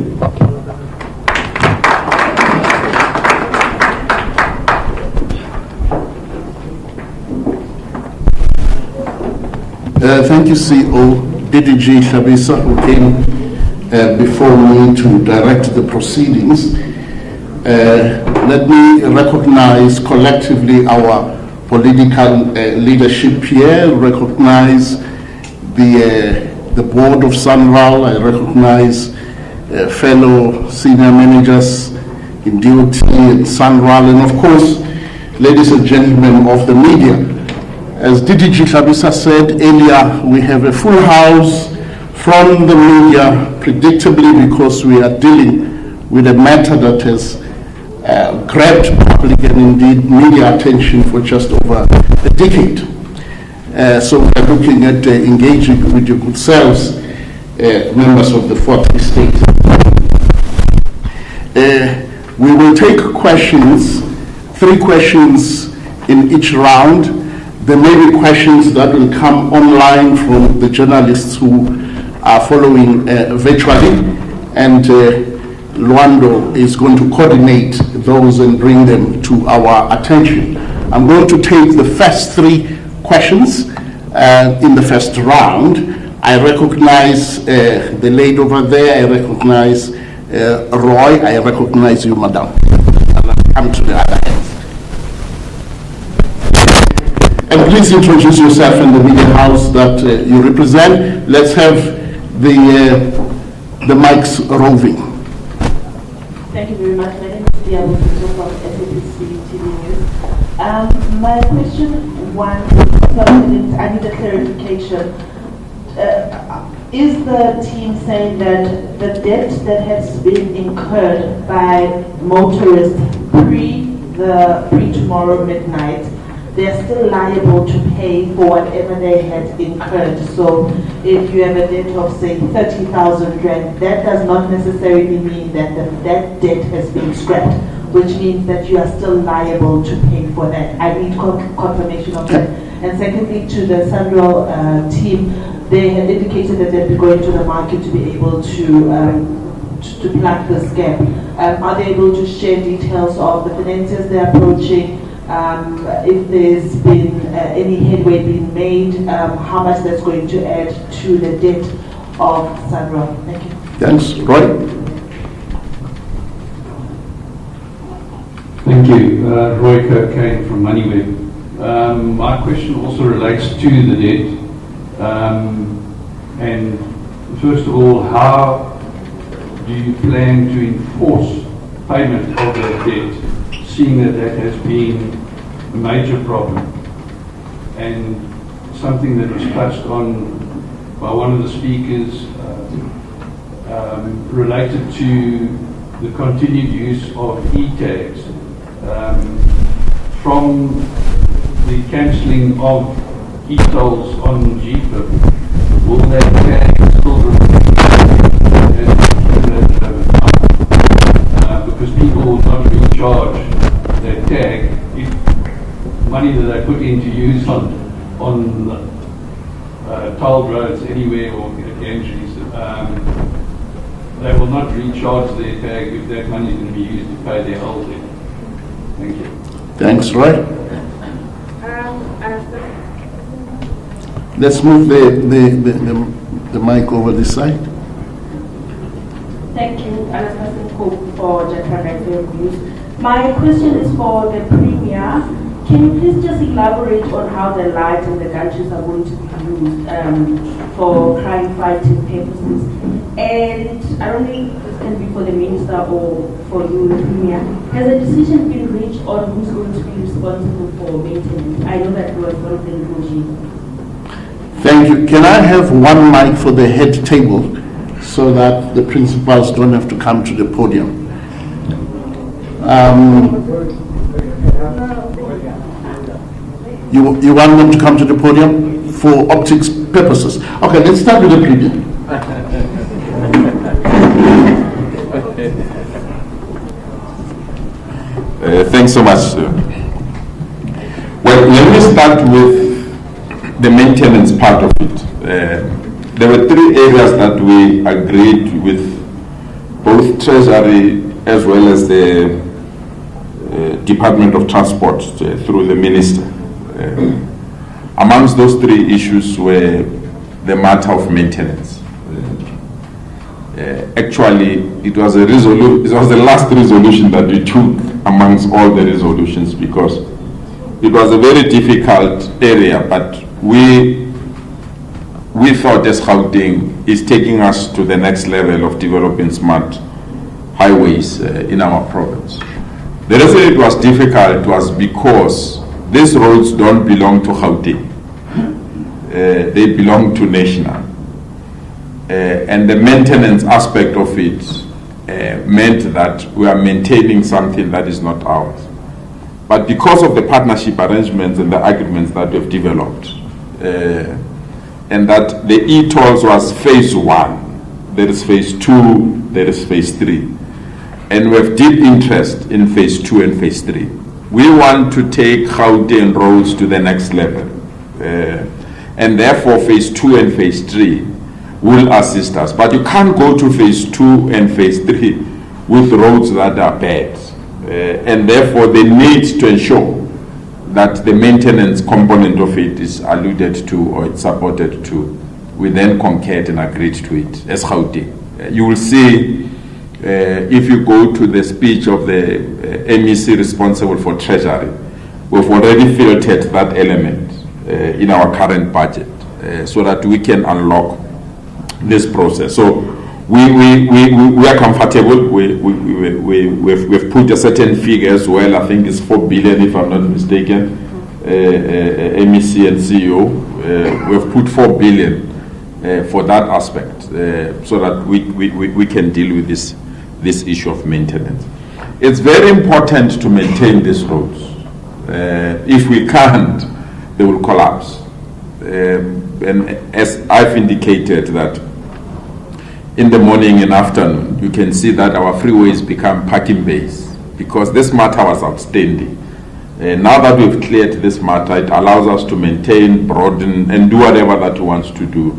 Thank you, CEO DDG Shabisa, who came before me to direct the proceedings. Let me recognize collectively our political leadership here, recognize the board of Sanral, I recognize fellow senior managers in DOT and Sanral, and of course, ladies and gentlemen of the media. As DDG Shabisa said earlier, we have a full house from the media, predictably, because we are dealing with a matter that has grabbed public and indeed media attention for just over a decade. So we are looking at engaging with your good selves, members of the fourth estate. We will take questions, 3 questions in each round. There may be questions that will come online from the journalists who are following virtually, and Luando is going to coordinate those and bring them to our attention. I'm going to take the first 3 questions in the first round. I recognize the lady over there, I recognize Roy, I recognize you, madam. And I'll come to the other hands. And please introduce yourself and the media house that you represent. Let's have the mics roving. Thank you very much. My name is Dia from SABC TV News. My question one, I need a clarification. Is the team saying that the debt that has been incurred by motorists pre-tomorrow midnight, they're still liable to pay for whatever they had incurred? So if you have a debt of, say, 30,000 rand, that does not necessarily mean that that debt has been scrapped, which means that you are still liable to pay for that. I need confirmation of that. And secondly, to the Sandral team, they had indicated that they'd be going to the market to be able to plug this gap. Are they able to share details of the finances they're approaching? If there's been any headway being made, how much that's going to add to the debt of Sandra? Thank you. Thanks. Roy? Thank you. Roy Kirkane from Moneyweb. My question also relates to the debt. And first of all, how do you plan to enforce payment of that debt, seeing that that has been a major problem and something that was touched on by one of the speakers related to the continued use of e-tags from the cancelling of e-tolls on GPIP. Will that tag still remain because people will not recharge that tag if money that they put in to use on toll roads anywhere or entries, they will not recharge their tag if that money is going to be used to pay their whole debt. Thank you. Thanks, Roy. Let's move the mic over this side. Thank you, Anastasia Cook for Jakarta News. My question is for the Premier. Can you please just elaborate on how the lights and the gadgets are going to be used for crime fighting purposes? And I don't think this can be for the Minister or for you, the Premier. Has a decision been reached on who's going to be responsible for maintenance? I know that was one of the negotiations. Thank you. Can I have one mic for the head table so that the principals don't have to come to the podium? You want them to come to the podium for optics purposes? Okay, let's start with the Premier. Thanks so much. Well, let me start with the maintenance part of it. there were three areas that we agreed with both Treasury as well as the Department of Transport through the Minister. Amongst those three issues were the matter of maintenance. Actually, it was the last resolution that we took amongst all the resolutions, because it was a very difficult area, but we thought as Gauteng is taking us to the next level of developing smart highways in our province. The reason it was difficult was because these roads don't belong to Gauteng. They belong to national. And the maintenance aspect of it meant that we are maintaining something that is not ours. But because of the partnership arrangements and the agreements that we've developed, and that the e-tolls was phase 1, there is phase 2, there is phase 3. And we have deep interest in phase 2 and phase 3. We want to take Gauteng roads to the next level. And therefore phase 2 and phase 3 will assist us. But you can't go to phase 2 and phase 3 with roads that are bad. And therefore they need to ensure that the maintenance component of it is alluded to or it's supported to. We then concurred and agreed to it as Gauteng. You will see if you go to the speech of the MEC responsible for Treasury, we've already filtered that element in our current budget so that we can unlock this process. So we are comfortable. We've put a certain figure as well. I think it's 4 billion, if I'm not mistaken. MEC and CEO, we've put 4 billion for that aspect, so that we can deal with this issue of maintenance. It's very important to maintain these roads. If we can't, they will collapse. And as I've indicated, that in the morning and afternoon, you can see that our freeways become parking bays, because this matter was outstanding. Now that we've cleared this matter, it allows us to maintain, broaden, and do whatever that we want to do,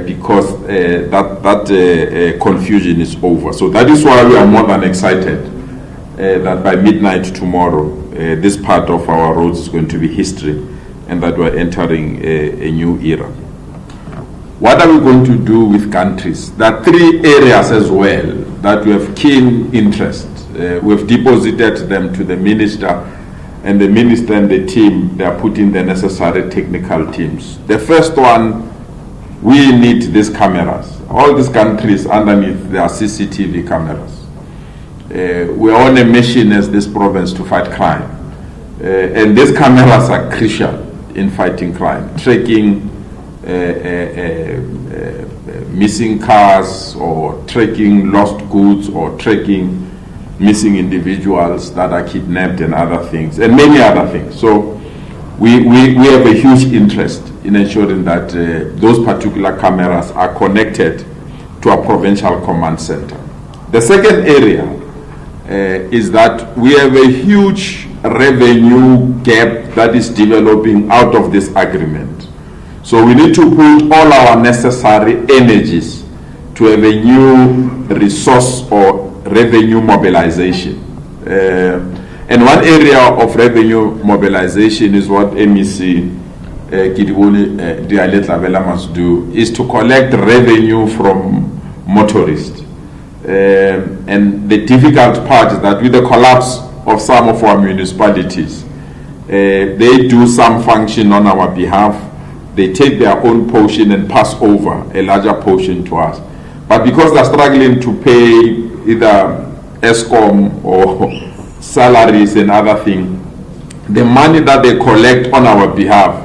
because that confusion is over. So that is why we are more than excited that by midnight tomorrow, this part of our roads is going to be history, and that we're entering a new era. What are we going to do with countries? There are three areas as well that we have keen interest. We've deposited them to the minister, and the minister and the team, they are putting the necessary technical teams. The first one, we need these cameras. All these countries underneath, there are CCTV cameras. We are on a mission as this province to fight crime. And these cameras are crucial in fighting crime, tracking missing cars, or tracking lost goods, or tracking missing individuals that are kidnapped and other things, and many other things. So we have a huge interest in ensuring that those particular cameras are connected to a provincial command center. The second area is that we have a huge revenue gap that is developing out of this agreement. So we need to put all our necessary energies to have a new resource or revenue mobilization. And one area of revenue mobilization is what MEC Kidiboni Dialetlavela must do, is to collect revenue from motorists. And the difficult part is that with the collapse of some of our municipalities, they do some function on our behalf. They take their own portion and pass over a larger portion to us. But because they're struggling to pay either ESCOM or salaries and other things, the money that they collect on our behalf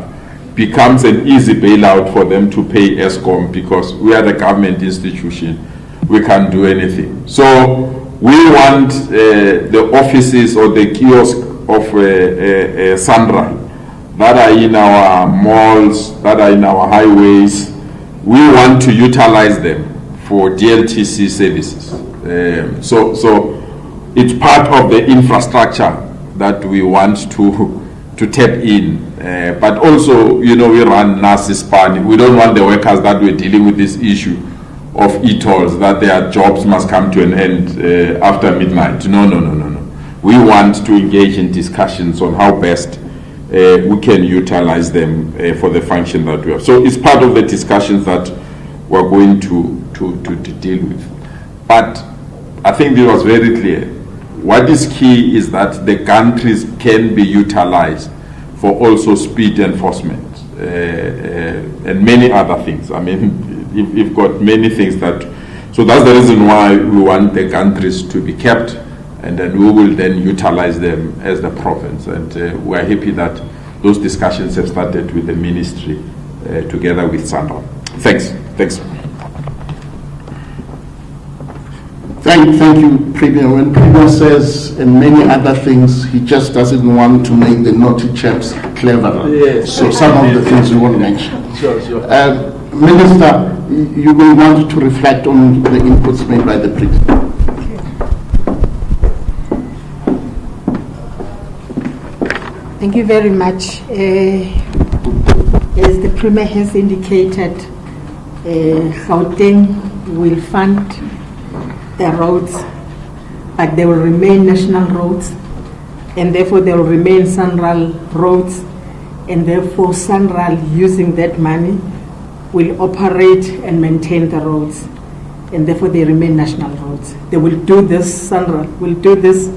becomes an easy bailout for them to pay ESCOM, because we are the government institution. We can't do anything. So we want the offices or the kiosks of Sandra that are in our malls, that are in our highways, we want to utilize them for DLTC services. So it's part of the infrastructure that we want to tap in. But also, we run NASISPAN. We don't want the workers that we're dealing with this issue of e-tolls, that their jobs must come to an end after midnight. No. We want to engage in discussions on how best we can utilize them for the function that we have. So it's part of the discussions that we're going to deal with. But I think it was very clear. What is key is that the countries can be utilized for also speed enforcement and many other things. I mean, you've got many things so that's the reason why we want the countries to be kept, and then we will then utilize them as the province. And we're happy that those discussions have started with the ministry together with SANRAL. Thanks. Thank you, Premier. When Premier says and many other things, he just doesn't want to make the naughty chaps cleverer. Yes. So some of the things we won't mention. Sure. Minister, you will want to reflect on the inputs made by the Premier. Thank you very much. As the Premier has indicated, Gauteng will fund the roads, but they will remain national roads, and therefore they will remain SANRAL roads, and therefore SANRAL, using that money, will operate and maintain the roads, and therefore they remain national roads. They will do this, SANRAL will do this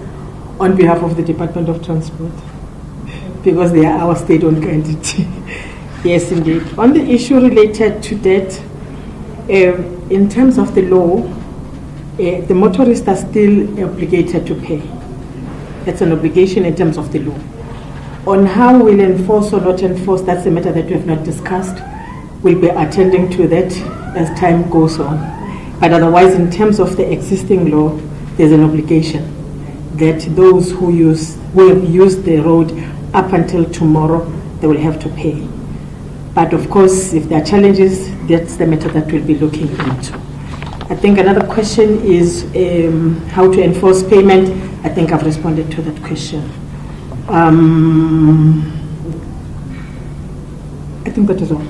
on behalf of the Department of Transport, because they are our state-owned entity. Yes, indeed. On the issue related to that, in terms of the law, the motorists are still obligated to pay. That's an obligation in terms of the law. On how we'll enforce or not enforce, that's a matter that we have not discussed. We'll be attending to that as time goes on. But otherwise, in terms of the existing law, there's an obligation that those who have used the road up until tomorrow, they will have to pay. But of course, if there are challenges, that's the matter that we'll be looking into. I think another question is how to enforce payment. I think I've responded to that question. I think that is all.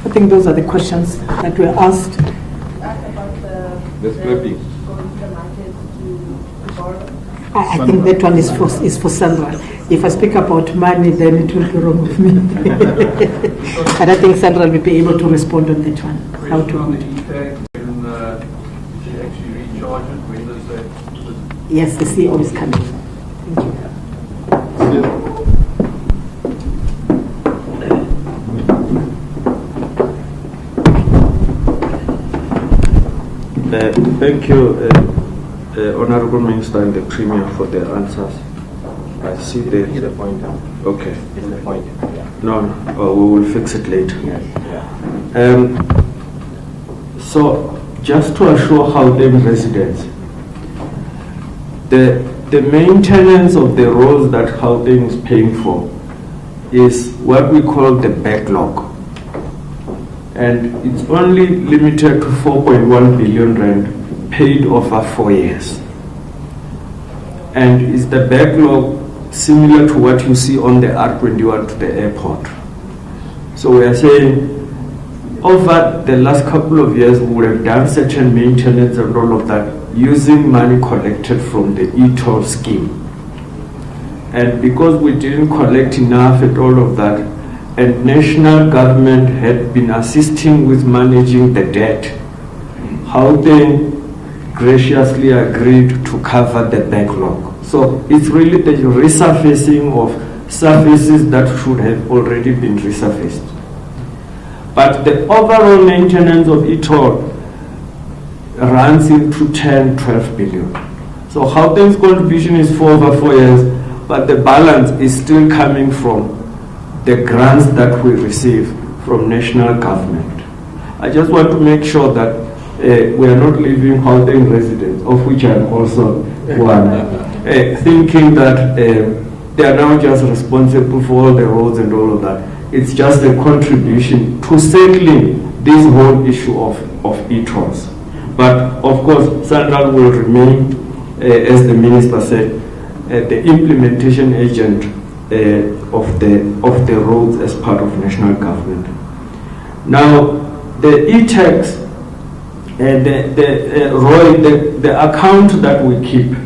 I think those are the questions that were asked. I think that one is for Sandra. If I speak about money, then it will be wrong with me. But I think Sandra will be able to respond on that one. How to? Yes, the CEO is coming. Thank you. Thank you, Honorable Minister and the Premier, for the answers. I see the point. Okay. It's the point. No, we will fix it later. So, just to assure Gauteng residents, the maintenance of the roads that Gauteng is paying for is what we call the backlog. And it's only limited to 4.1 billion rand paid over 4 years. And is the backlog similar to what you see on the R21 to the airport? So we are saying over the last couple of years we would have done certain maintenance and all of that using money collected from the e-toll scheme. And because we didn't collect enough and all of that, and national government had been assisting with managing the debt, how they graciously agreed to cover the backlog. So it's really the resurfacing of surfaces that should have already been resurfaced. But the overall maintenance of e-toll runs into 10, 12 billion. So Gauteng's contribution is for over 4 years, but the balance is still coming from the grants that we receive from national government. I just want to make sure that we are not leaving Gauteng residents, of which I am also one, thinking that they are now just responsible for all the roads and all of that. It's just a contribution to settling this whole issue of e-tolls. But of course, SANRAL will remain, as the Minister said, the implementation agent of the roads as part of national government. Now, the e-tax, the account that we keep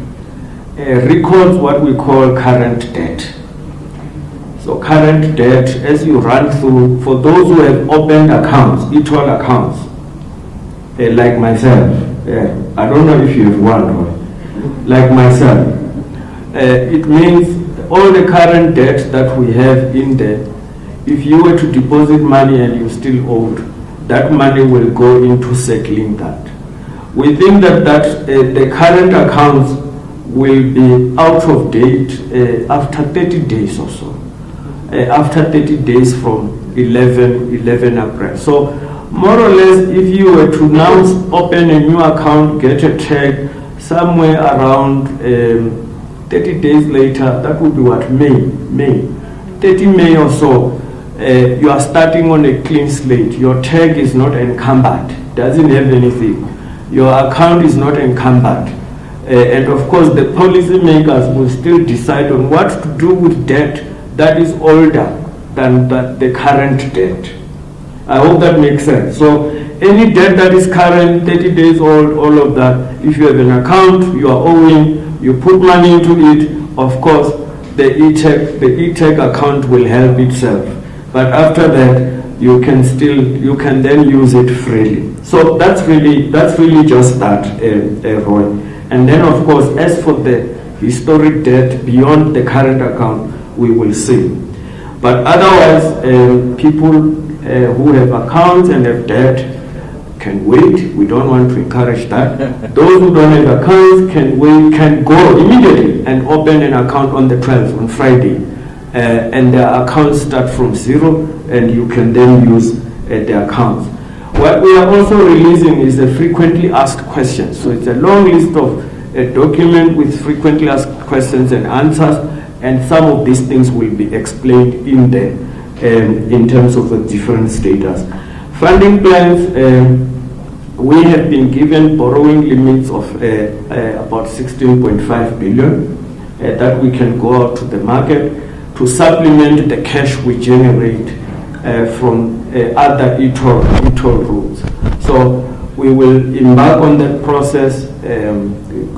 records what we call current debt. So current debt, as you run through, for those who have opened accounts, e-toll accounts, like myself, I don't know if you have one, like myself, it means all the current debt that we have in there, if you were to deposit money and you still owed, that money will go into settling that. We think that the current accounts will be out of date after 30 days or so. After 30 days from 11 April. So more or less, if you were to now open a new account, get a check somewhere around 30 days later, that would be what, May, 30 May or so, you are starting on a clean slate. Your tag is not encumbered, doesn't have anything. Your account is not encumbered. And of course, the policymakers will still decide on what to do with debt that is older than the current debt. I hope that makes sense. So any debt that is current, 30 days old, all of that, if you have an account, you are owing, you put money into it, of course, the e-tech account will help itself. But after that, you can then use it freely. So that's really just that, Roy. And then of course, as for the historic debt beyond the current account, we will see. But otherwise, people who have accounts and have debt can wait. We don't want to encourage that. Those who don't have accounts can wait, can go immediately and open an account on the 12th, on Friday. And their accounts start from zero, and you can then use the accounts. What we are also releasing is the frequently asked questions. So it's a long list of a document with frequently asked questions and answers, and some of these things will be explained in there in terms of the different status. Funding plans, we have been given borrowing limits of about 16.5 billion that we can go out to the market to supplement the cash we generate from other e-toll routes. So we will embark on that process.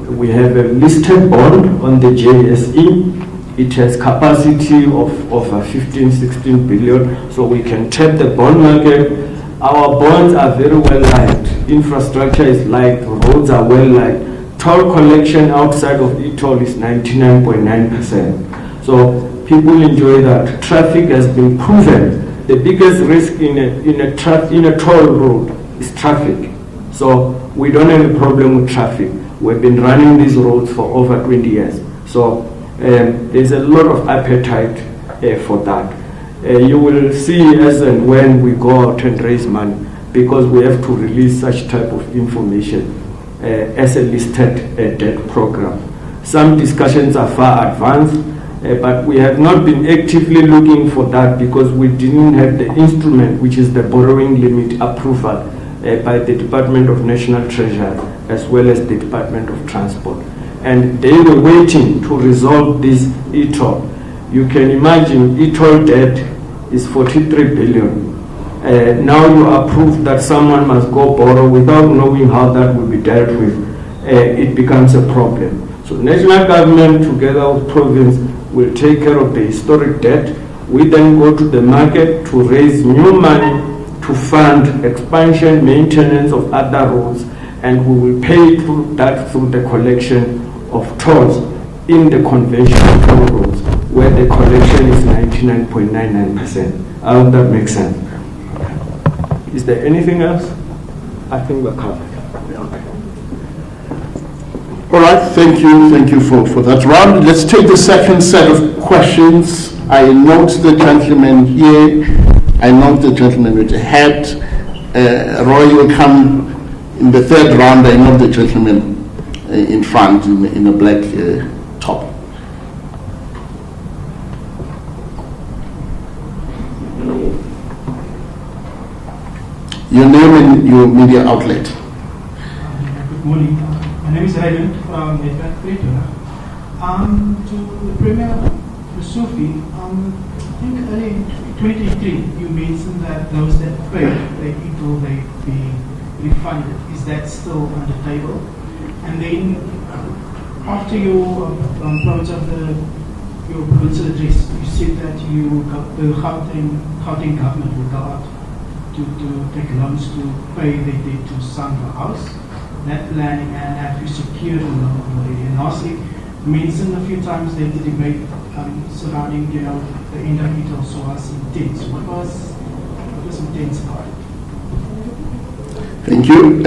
We have a listed bond on the JSE. It has capacity of 15-16 billion, so we can tap the bond market. Our bonds are very well liked. Infrastructure is liked, roads are well liked. Toll collection outside of e-toll is 99.9%. So people enjoy that. Traffic has been proven. The biggest risk in a toll road is traffic. So we don't have a problem with traffic. We've been running these roads for over 20 years. So there's a lot of appetite for that. You will see as and when we go out and raise money, because we have to release such type of information as a listed debt program. Some discussions are far advanced, but we have not been actively looking for that because we didn't have the instrument, which is the borrowing limit approval by the Department of National Treasury as well as the Department of Transport. And they were waiting to resolve this e-toll. You can imagine e-toll debt is 43 billion. Now you approve that someone must go borrow without knowing how that will be dealt with. It becomes a problem. So national government together with province will take care of the historic debt. We then go to the market to raise new money to fund expansion, maintenance of other roads, and we will pay through the collection of tolls in the conventional toll roads, where the collection is 99.99%. I hope that makes sense. Is there anything else? I think we're covered. All right, thank you for that round. Let's take the second set of questions. I note the gentleman here. I note the gentleman with the hat. Roy will come in the third round. I note the gentleman in front in a black top. Your name and your media outlet. Good morning. My name is Raymond from Network Pretoria. To the Premier, Sufi, I think early in 2023 you mentioned that those that pay, will they be refunded. Is that still on the table? And then after your approach of your provincial address, you said that the Gauteng government will go out to take loans to pay the debt to Sandra House. That plan, and have you secured a loan already? And lastly, you mentioned a few times that the debate surrounding, the end of it also was intense. What was intense about it? Thank you.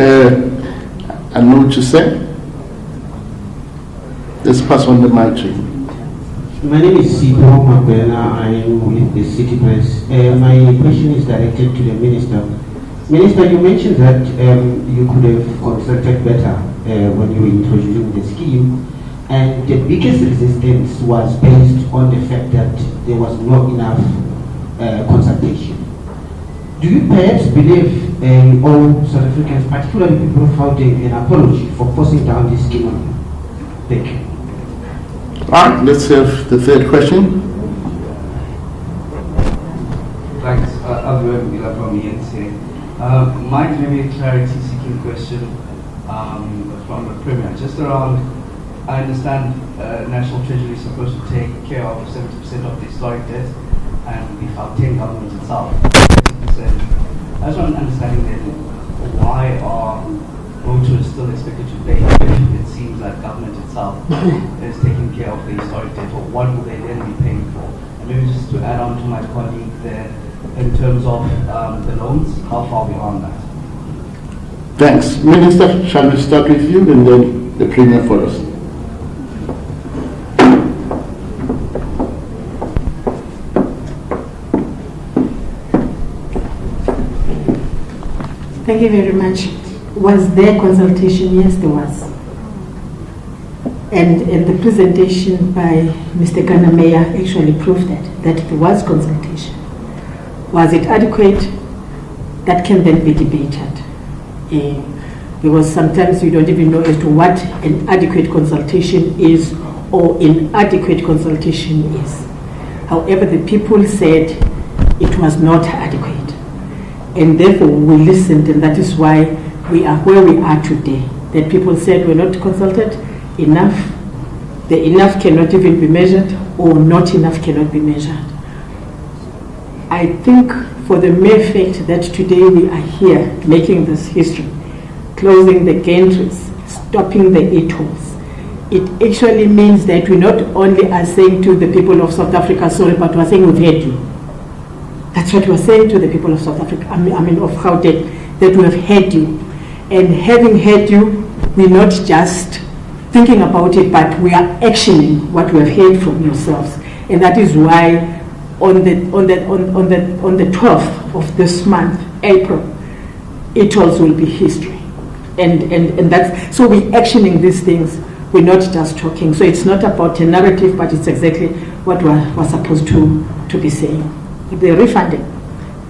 I know what you say. Let's pass on the mic to you. My name is Sipo Mabena. I am with the City Press. My question is directed to the Minister. Minister, you mentioned that you could have consulted better when you were introducing the scheme, and the biggest resistance was based on the fact that there was not enough consultation. Do you perhaps believe you owe South Africans, particularly people of Gauteng, an apology for forcing down this scheme on you? Thank you. All right, let's have the third question. Thanks. I'll go ahead from ENC. Mine may be a clarity-seeking question from the Premier. Just around, I understand National Treasury is supposed to take care of 70% of the historic debt, and the Gauteng government itself, 30%. I just want an understanding then, why are voters still expected to pay if it seems like government itself is taking care of the historic debt, or what will they then be paying for? And maybe just to add on to my colleague there, in terms of the loans, how far are we on that? Thanks. Minister, shall we start with you and then the Premier follows? Thank you very much. Was there consultation? Yes, there was. And the presentation by Mr. Ghana Mayor actually proved that there was consultation. Was it adequate? That can then be debated. Because sometimes we don't even know as to what an adequate consultation is or inadequate consultation is. However, the people said it was not adequate. And therefore we listened, and that is why we are where we are today. That people said we're not consulted enough. The enough cannot even be measured, or not enough cannot be measured. I think for the mere fact that today we are here making this history, closing the gantries, stopping the e-tolls, it actually means that we not only are saying to the people of South Africa, sorry, but we're saying we've heard you. That's what we're saying to the people of South Africa, of Gauteng, that we have heard you. And having heard you, we're not just thinking about it, but we are actioning what we have heard from yourselves. And that is why on the 12th of this month, April, e-tolls will be history. And that's, so we're actioning these things. We're not just talking. So it's not about a narrative, but it's exactly what we're supposed to be saying. The refunding,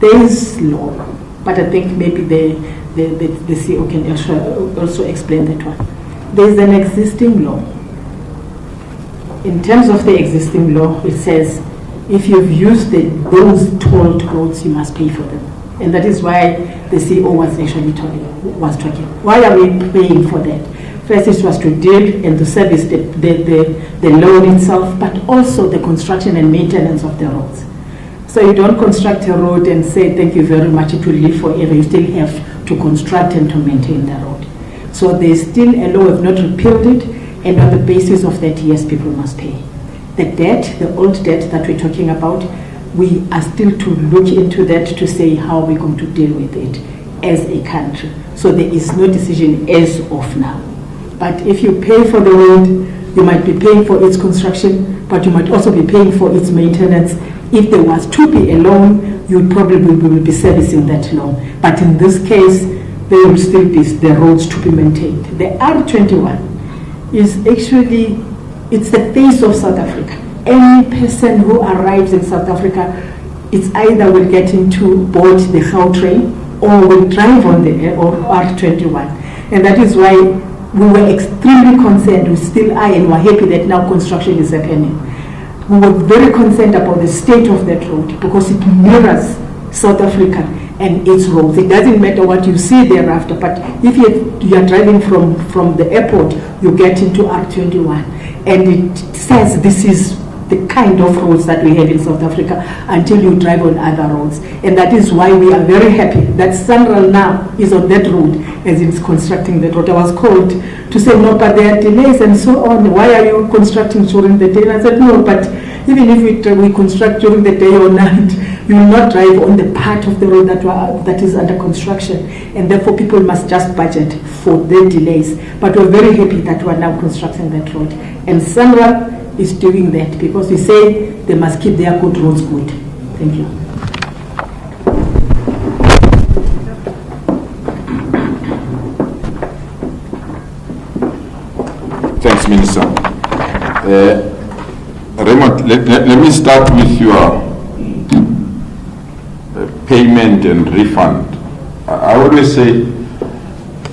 there is law, but I think maybe the CEO can also explain that one. There is an existing law. In terms of the existing law, it says if you've used those tolled roads, you must pay for them. And that is why the CEO was actually talking. Why are we paying for that? First, it was to deal and to service the loan itself, but also the construction and maintenance of the roads. So you don't construct a road and say, thank you very much, it will live forever. You still have to construct and to maintain the road. So there's still a law, we've not repealed it, and on the basis of that, yes, people must pay. The debt, the old debt that we're talking about, we are still to look into that to say how we're going to deal with it as a country. So there is no decision as of now. But if you pay for the road, you might be paying for its construction, but you might also be paying for its maintenance. If there was to be a loan, you probably will be servicing that loan. But in this case, there will still be the roads to be maintained. The R21 is actually, it's the face of South Africa. Any person who arrives in South Africa, it's either will get into board the Gautrain or will drive on the R21. And that is why we were extremely concerned, we still are, and we're happy that now construction is happening. we were very concerned about the state of that road because it mirrors South Africa and its roads. It doesn't matter what you see thereafter, but if you are driving from the airport, you get into R21, and it says this is the kind of roads that we have in South Africa until you drive on other roads. And that is why we are very happy that Sanral now is on that road as it's constructing that road. I was called to say, no, but there are delays and so on. Why are you constructing during the day? And I said, no, but even if we construct during the day or night, you will not drive on the part of the road that is under construction. And therefore people must just budget for the delays. But we're very happy that we're now constructing that road. And Sanral is doing that because we say they must keep their good roads good. Thank you. Thanks, Minister. Raymond, let me start with your payment and refund. I always say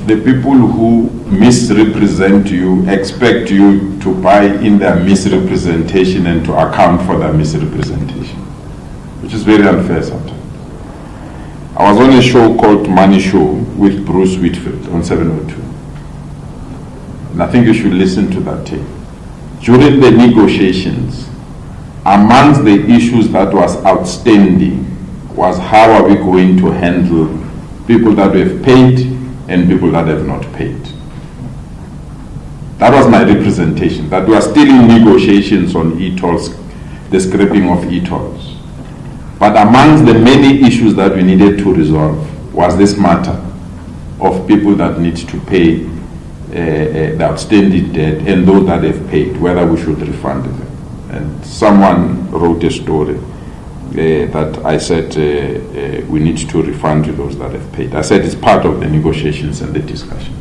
the people who misrepresent you expect you to buy in their misrepresentation and to account for their misrepresentation, which is very unfair sometimes. I was on a show called Money Show with Bruce Whitfield on 702. And I think you should listen to that tape. During the negotiations, amongst the issues that was outstanding was how are we going to handle people that have paid and people that have not paid. That was my representation, that we are still in negotiations on e-tolls, the scrapping of e-tolls. But amongst the many issues that we needed to resolve was this matter of people that need to pay the outstanding debt and those that have paid, whether we should refund them. And someone wrote a story that I said we need to refund those that have paid. I said it's part of the negotiations and the discussions.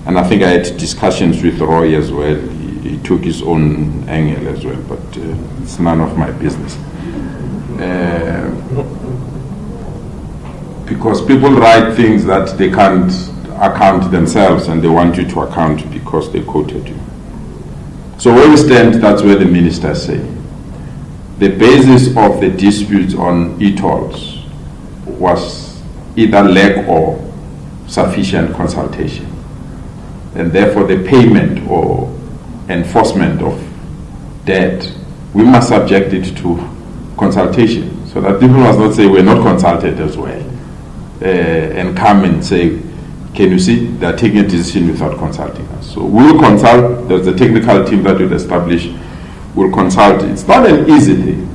And I think I had discussions with Roy as well. He took his own angle as well, but it's none of my business. Because people write things that they can't account themselves and they want you to account because they quoted you. So where we stand, that's where the minister said. The basis of the disputes on e-tolls was either lack or sufficient consultation. And therefore the payment or enforcement of debt, we must subject it to consultation so that people must not say we're not consulted as well and come and say, can you see, they're taking a decision without consulting us. So we'll consult, there's a technical team that will establish, we'll consult. It's not an easy thing.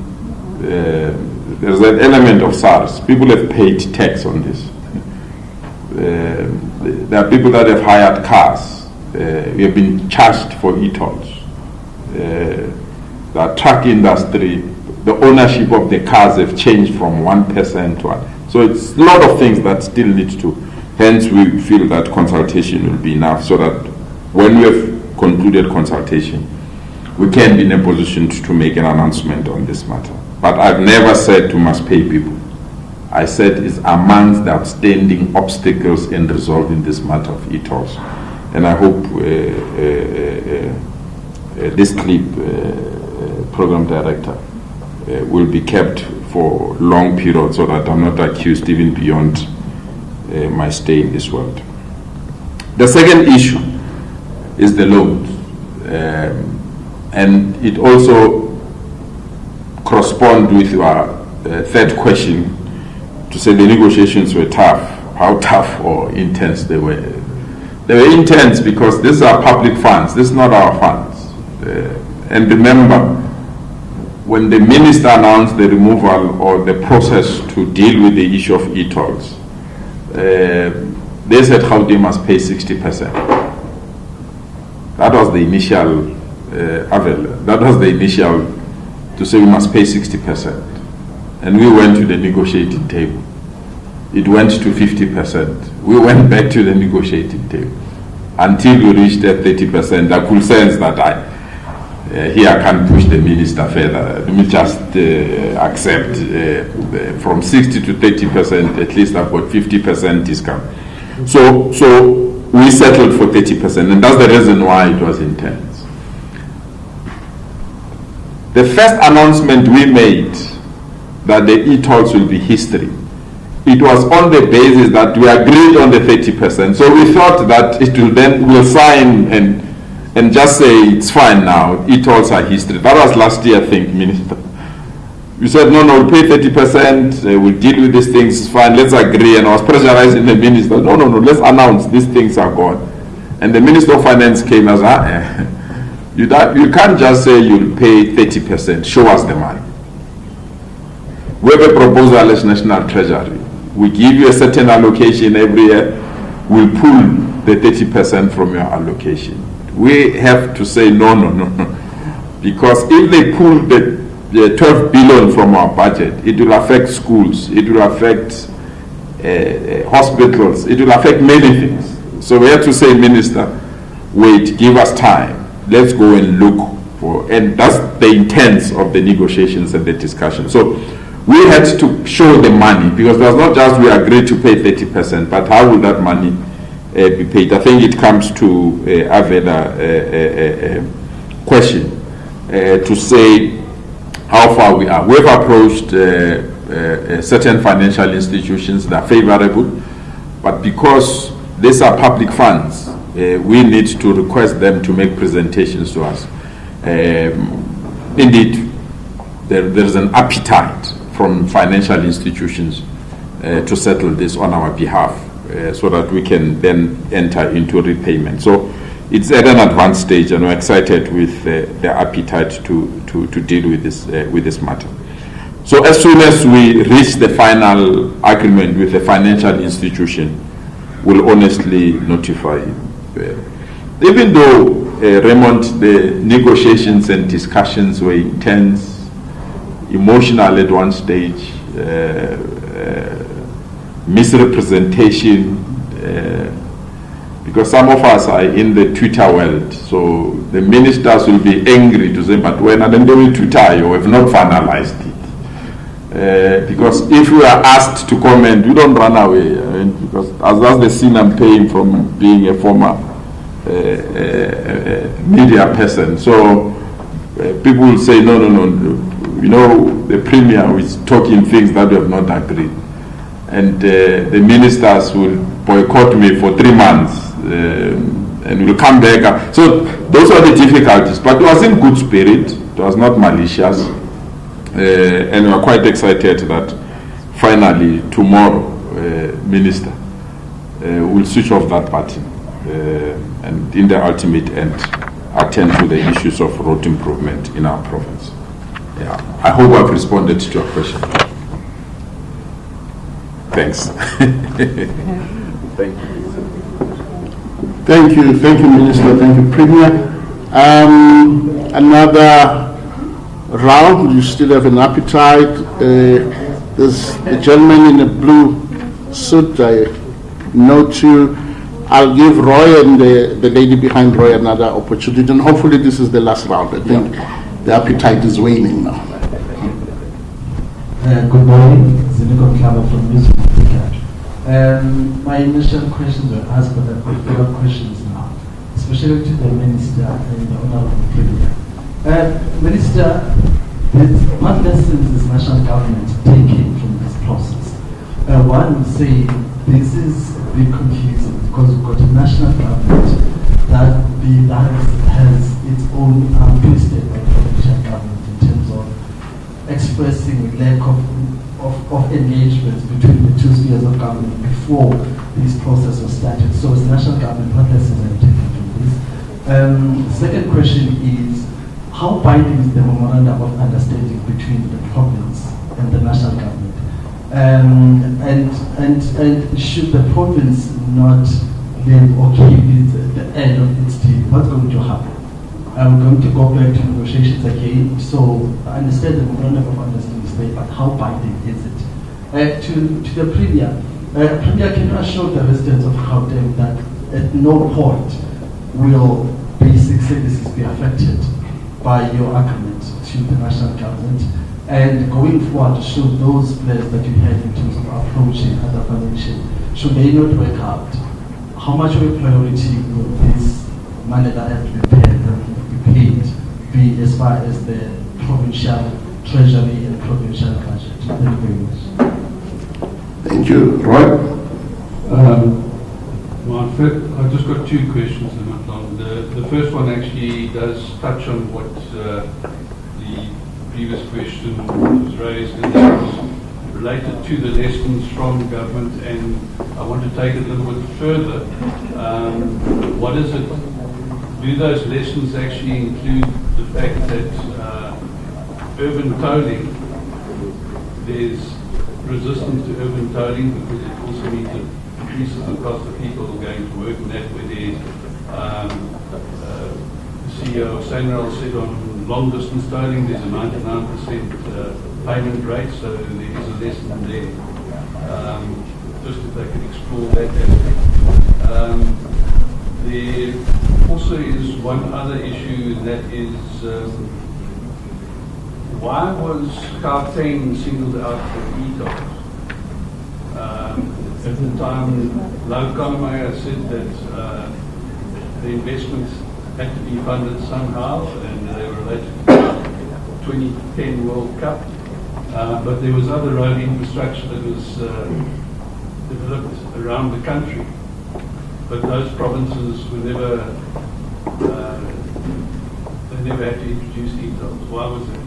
There's an element of SARS. People have paid tax on this. There are people that have hired cars. We have been charged for e-tolls. The truck industry, the ownership of the cars have changed from 1% to 1%. So it's a lot of things that still need to. Hence, we feel that consultation will be enough so that when we have concluded consultation, we can be in a position to make an announcement on this matter. But I've never said we must pay people. I said it's amongst the outstanding obstacles in resolving this matter of e-tolls. And I hope this clip, program director, will be kept for long periods so that I'm not accused even beyond my stay in this world. The second issue is the loans. And it also corresponds with your third question to say the negotiations were tough. How tough or intense they were. They were intense because these are public funds. This is not our funds. And remember, when the minister announced the removal or the process to deal with the issue of e-tolls, they said how they must pay 60%. That was the initial that was the initial to say we must pay 60%. And we went to the negotiating table. It went to 50%. We went back to the negotiating table until we reached that 30%. I could sense that here I can't push the minister further. Let me just accept from 60 to 30%, at least I've got 50% discount. So we settled for 30%, and that's the reason why it was intense. The first announcement we made that the e-tolls will be history, it was on the basis that we agreed on the 30%. So we thought that it will then, we'll sign and just say it's fine now, e-tolls are history. That was last year, I think, Minister. We said, no, we'll pay 30%, we'll deal with these things, it's fine, let's agree. And I was pressurizing the minister, no, let's announce these things are gone. And the Minister of Finance came and said, you can't just say you'll pay 30%, show us the money. We have a proposal as National Treasury. We give you a certain allocation every year, we'll pull the 30% from your allocation. We have to say no. Because if they pull the 12 billion from our budget, it will affect schools, it will affect hospitals, it will affect many things. So we have to say, Minister, wait, give us time. Let's go and look for, and that's the intent of the negotiations and the discussion. So we had to show the money, because it was not just we agreed to pay 30%, but how will that money be paid? I think it comes to Aveda question to say how far we are. We've approached certain financial institutions that are favorable, but because these are public funds, we need to request them to make presentations to us. Indeed, there is an appetite from financial institutions to settle this on our behalf, so that we can then enter into repayment. So it's at an advanced stage, and we're excited with the appetite to deal with this matter. So as soon as we reach the final agreement with the financial institution, we'll honestly notify you. Even though, Raymond, the negotiations and discussions were intense, emotional at one stage, misrepresentation, because some of us are in the Twitter world, so the ministers will be angry to say, but when they will Twitter, you have not finalized it. Because if we are asked to comment, we don't run away. Because that's the sin I'm paying from being a former media person. So people will say, no, you know, the Premier is talking things that we have not agreed. And the ministers will boycott me for 3 months and will come back. So those are the difficulties. But it was in good spirit. It was not malicious. And we are quite excited that finally tomorrow, Minister, will switch off that button and in the ultimate end attend to the issues of road improvement in our province. Yeah, I hope I've responded to your question. Thanks. Thank you. Thank you, Minister. Thank you, Premier. Another round, you still have an appetite. There's a gentleman in a blue suit, I note you. I'll give Roy and the lady behind Roy another opportunity, and hopefully this is the last round. I think the appetite is waning now. Good morning, Ziniko Klaba from News of Africa. My initial questions were asked, but I've got further questions now, especially to the Minister and the Honorable Premier. Minister, what lessons is national government taking from this process? One would say this is a bit confusing because we've got a national government that has its own twisted by provincial government in terms of expressing a lack of engagement between the two spheres of government before this process was started. So as national government, what lessons are you taking from this? Second question is, how binding is the memorandum of understanding between the province and the national government? And should the province not then give it the end of its deal, what's going to happen? Are we going to go back to negotiations again? So I understand the memorandum of understanding is there, but how binding is it? To the Premier, Premier, can you assure the residents of Gauteng that at no point will basic services be affected by your agreement to the national government? And going forward, should those plans that you had in terms of approaching other financial, should they not work out, how much of a priority will this money that has to be paid be as far as the provincial treasury and provincial budget. Thank you very much. Thank you. Roy? I've just got two questions. The first one actually does touch on what the previous question was raised, and that was related to the lessons from government, and I want to take it a little bit further. What is it? Do those lessons actually include the fact that urban tolling, there's resistance to urban tolling because it also means it increases the cost of people going to work, and that where the CEO of Sanral said on long distance tolling there's a 99% payment rate, so there is a lesson there. Just if they can explore that aspect. There also is one other issue, and that is why was Gauteng singled out for e-tolls? At the time, Lau Konomaya said that the investments had to be funded somehow, and they were related to the 2010 World Cup. But there was other road infrastructure that was developed around the country. But those provinces were never, they never had to introduce e-tolls. Why was it?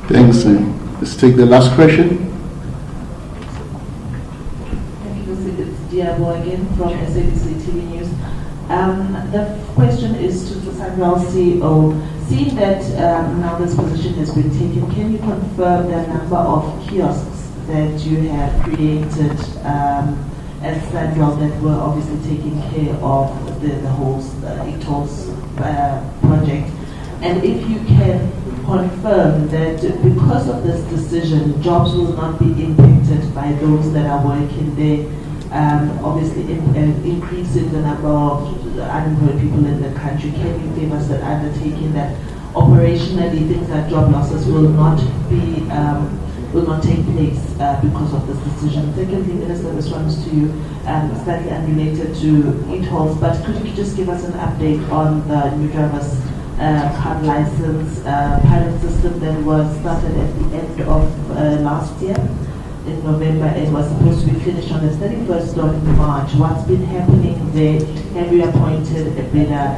Thanks. Let's take the last question. Thank you. It's Diabo again from SABC TV News. The question is to the Sanral CEO. Seeing that now this position has been taken, can you confirm the number of kiosks that you have created at Sanral that were obviously taking care of the whole e-tolls project? And if you can confirm that because of this decision, jobs will not be impacted by those that are working there, obviously increasing the number of unemployed people in the country. Can you give us an undertaking that operationally things like job losses will not take place because of this decision? Secondly, Minister, this one is to you, slightly unrelated to e-tolls, but could you just give us an update on the new driver's card license pilot system that was started at the end of last year in November and was supposed to be finished on the 31st of March? What's been happening there? Have you appointed a bidder?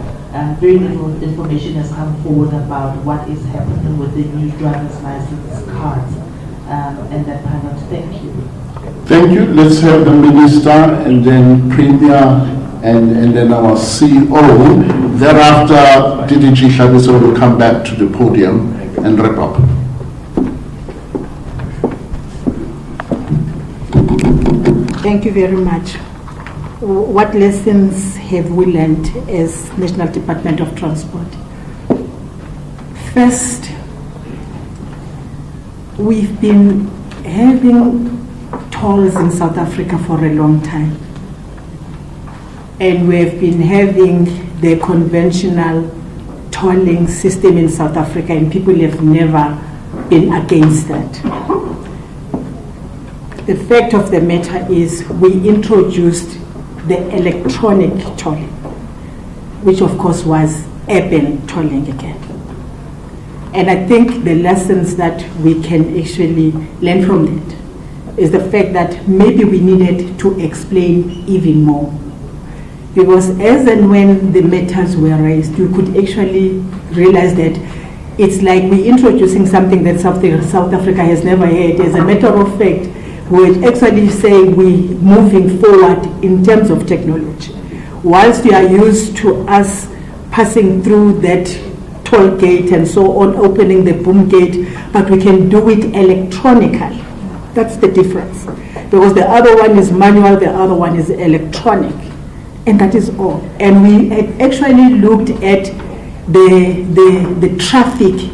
Very little information has come forward about what is happening with the new driver's license cards and that pilot. Thank you. Thank you. Let's have the Minister and then Premier and then our CEO. Thereafter, DDG Shabiso will come back to the podium and wrap up. Thank you very much. What lessons have we learned as National Department of Transport? First, we've been having tolls in South Africa for a long time. And we've been having the conventional tolling system in South Africa, and people have never been against that. The fact of the matter is we introduced the electronic tolling, which of course was urban tolling again. And I think the lessons that we can actually learn from that is the fact that maybe we needed to explain even more. Because as and when the matters were raised, you could actually realize that it's like we're introducing something that South Africa has never had. As a matter of fact, we're actually saying we're moving forward in terms of technology. Whilst you are used to us passing through that toll gate and so on, opening the boom gate, but we can do it electronically. That's the difference. Because the other one is manual, the other one is electronic. And that is all. And we had actually looked at the traffic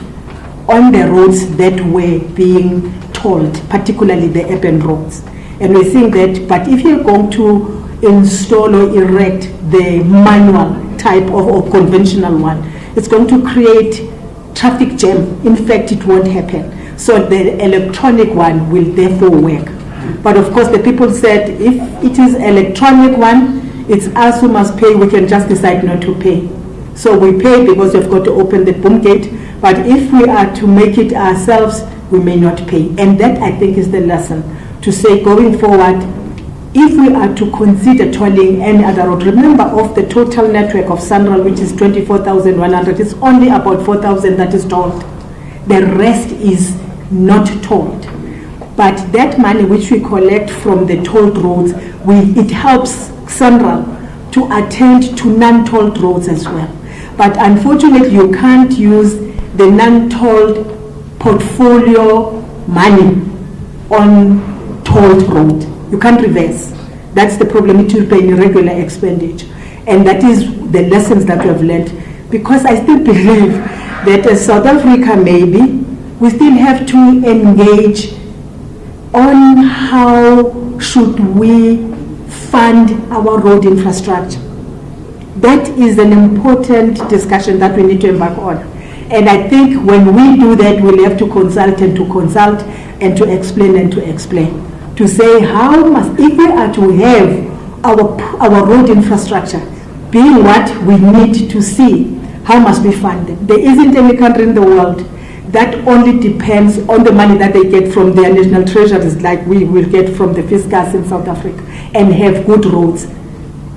on the roads that were being tolled, particularly the urban roads. And we think that, but if you're going to install or erect the manual type of or conventional one, it's going to create traffic jam. In fact, it won't happen. So the electronic one will therefore work. But of course, the people said, if it is electronic one, it's us who must pay. We can just decide not to pay. So we pay because we've got to open the boom gate, but if we are to make it ourselves, we may not pay. And that, I think, is the lesson, to say going forward, if we are to consider tolling any other road, remember of the total network of Sanral, which is 24,100, it's only about 4,000 that is tolled. The rest is not tolled. But that money which we collect from the tolled roads, it helps Sanral to attend to non-tolled roads as well. But unfortunately, you can't use the non-tolled portfolio money on tolled road. You can't reverse. That's the problem. It will be irregular expenditure. And that is the lessons that we have learned. Because I still believe that as South Africa, maybe, we still have to engage on how should we fund our road infrastructure. That is an important discussion that we need to embark on. And I think when we do that, we'll have to consult and to explain and to explain. To say how must, if we are to have our road infrastructure being what we need to see, how must we fund it? There isn't any country in the world that only depends on the money that they get from their national treasuries, like we will get from the fiscus in South Africa, and have good roads.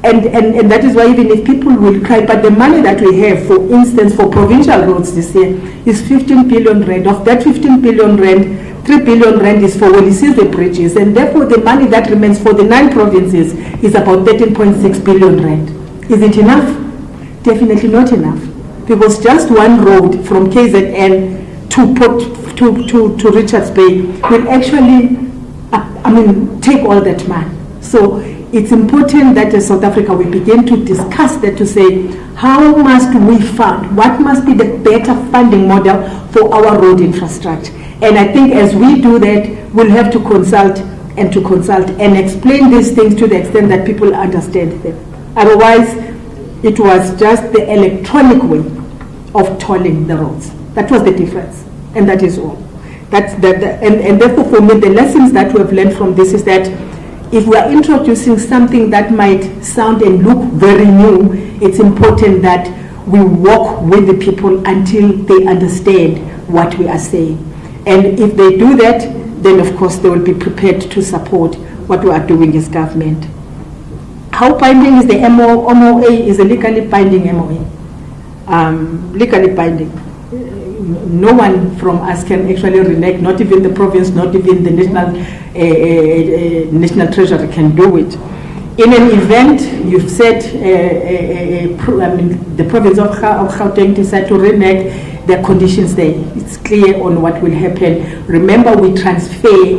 And that is why even if people will cry, but the money that we have, for instance, for provincial roads this year is 15 billion rand. Of that 15 billion rand, 3 billion rand is for the bridges, and therefore the money that remains for the 9 provinces is about 13.6 billion rand. Is it enough? Definitely not enough. Because just one road from KZN to Richards Bay will actually, take all that money. So it's important that as South Africa we begin to discuss that, to say how must we fund, what must be the better funding model for our road infrastructure. And I think as we do that, we'll have to consult and explain these things to the extent that people understand them. Otherwise, it was just the electronic way of tolling the roads. That was the difference, and that is all. And therefore, for me, the lessons that we have learned from this is that if we are introducing something that might sound and look very new, it's important that we walk with the people until they understand what we are saying. And if they do that, then of course they will be prepared to support what we are doing as government. How binding is the MOA? Is a legally binding MOA. Legally binding. No one from us can actually renege, not even the province, not even the national treasury can do it. In an event, you've said the province of Gauteng decided to renege, there are conditions there. It's clear on what will happen. Remember, we transfer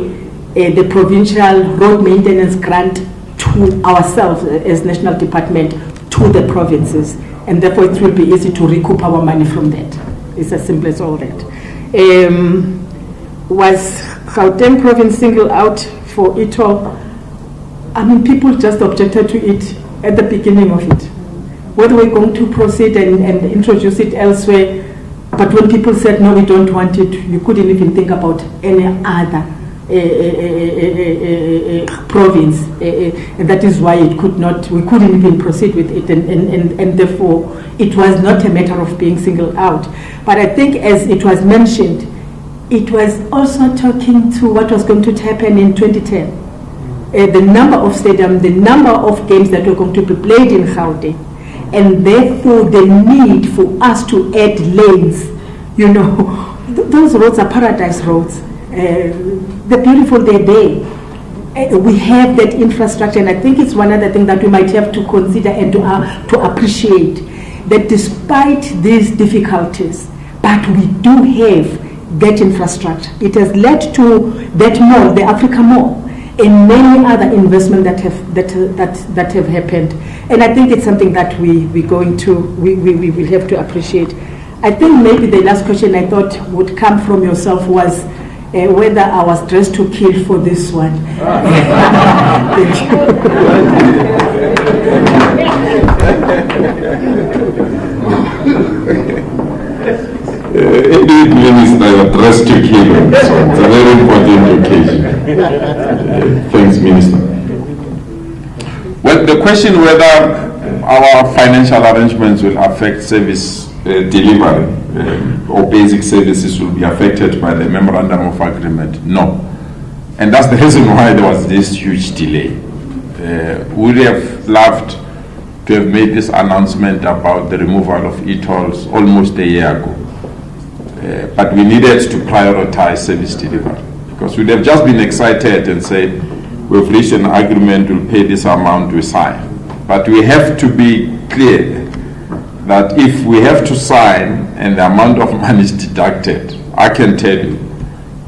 the provincial road maintenance grant to ourselves as national department to the provinces, and therefore it will be easy to recoup our money from that. It's as simple as all that. Was Gauteng province singled out for it all? People just objected to it at the beginning of it. Whether we're going to proceed and introduce it elsewhere, but when people said, no, we don't want it, you couldn't even think about any other province. And that is why we couldn't even proceed with it, and therefore it was not a matter of being singled out. But I think, as it was mentioned, it was also talking to what was going to happen in 2010. The number of stadiums, the number of games that were going to be played in Gauteng, and therefore the need for us to add lanes. Those roads are paradise roads. They're beautiful, they're there. We have that infrastructure, and I think it's one other thing that we might have to consider and to appreciate, that despite these difficulties, but we do have that infrastructure. It has led to that mall, the Africa Mall, and many other investments that have happened. And I think it's something that we will have to appreciate. I think maybe the last question I thought would come from yourself was whether I was dressed to kill for this one. Thank Indeed, Minister, you're dressed to kill. So it's a very important occasion. Thanks, Minister. Well, the question whether our financial arrangements will affect service delivery or basic services will be affected by the memorandum of agreement. No. And that's the reason why there was this huge delay. We would have loved to have made this announcement about the removal of e-tolls almost a year ago. But we needed to prioritize service delivery because we'd have just been excited and said, we've reached an agreement, we'll pay this amount, we sign. But we have to be clear that if we have to sign and the amount of money is deducted, I can tell you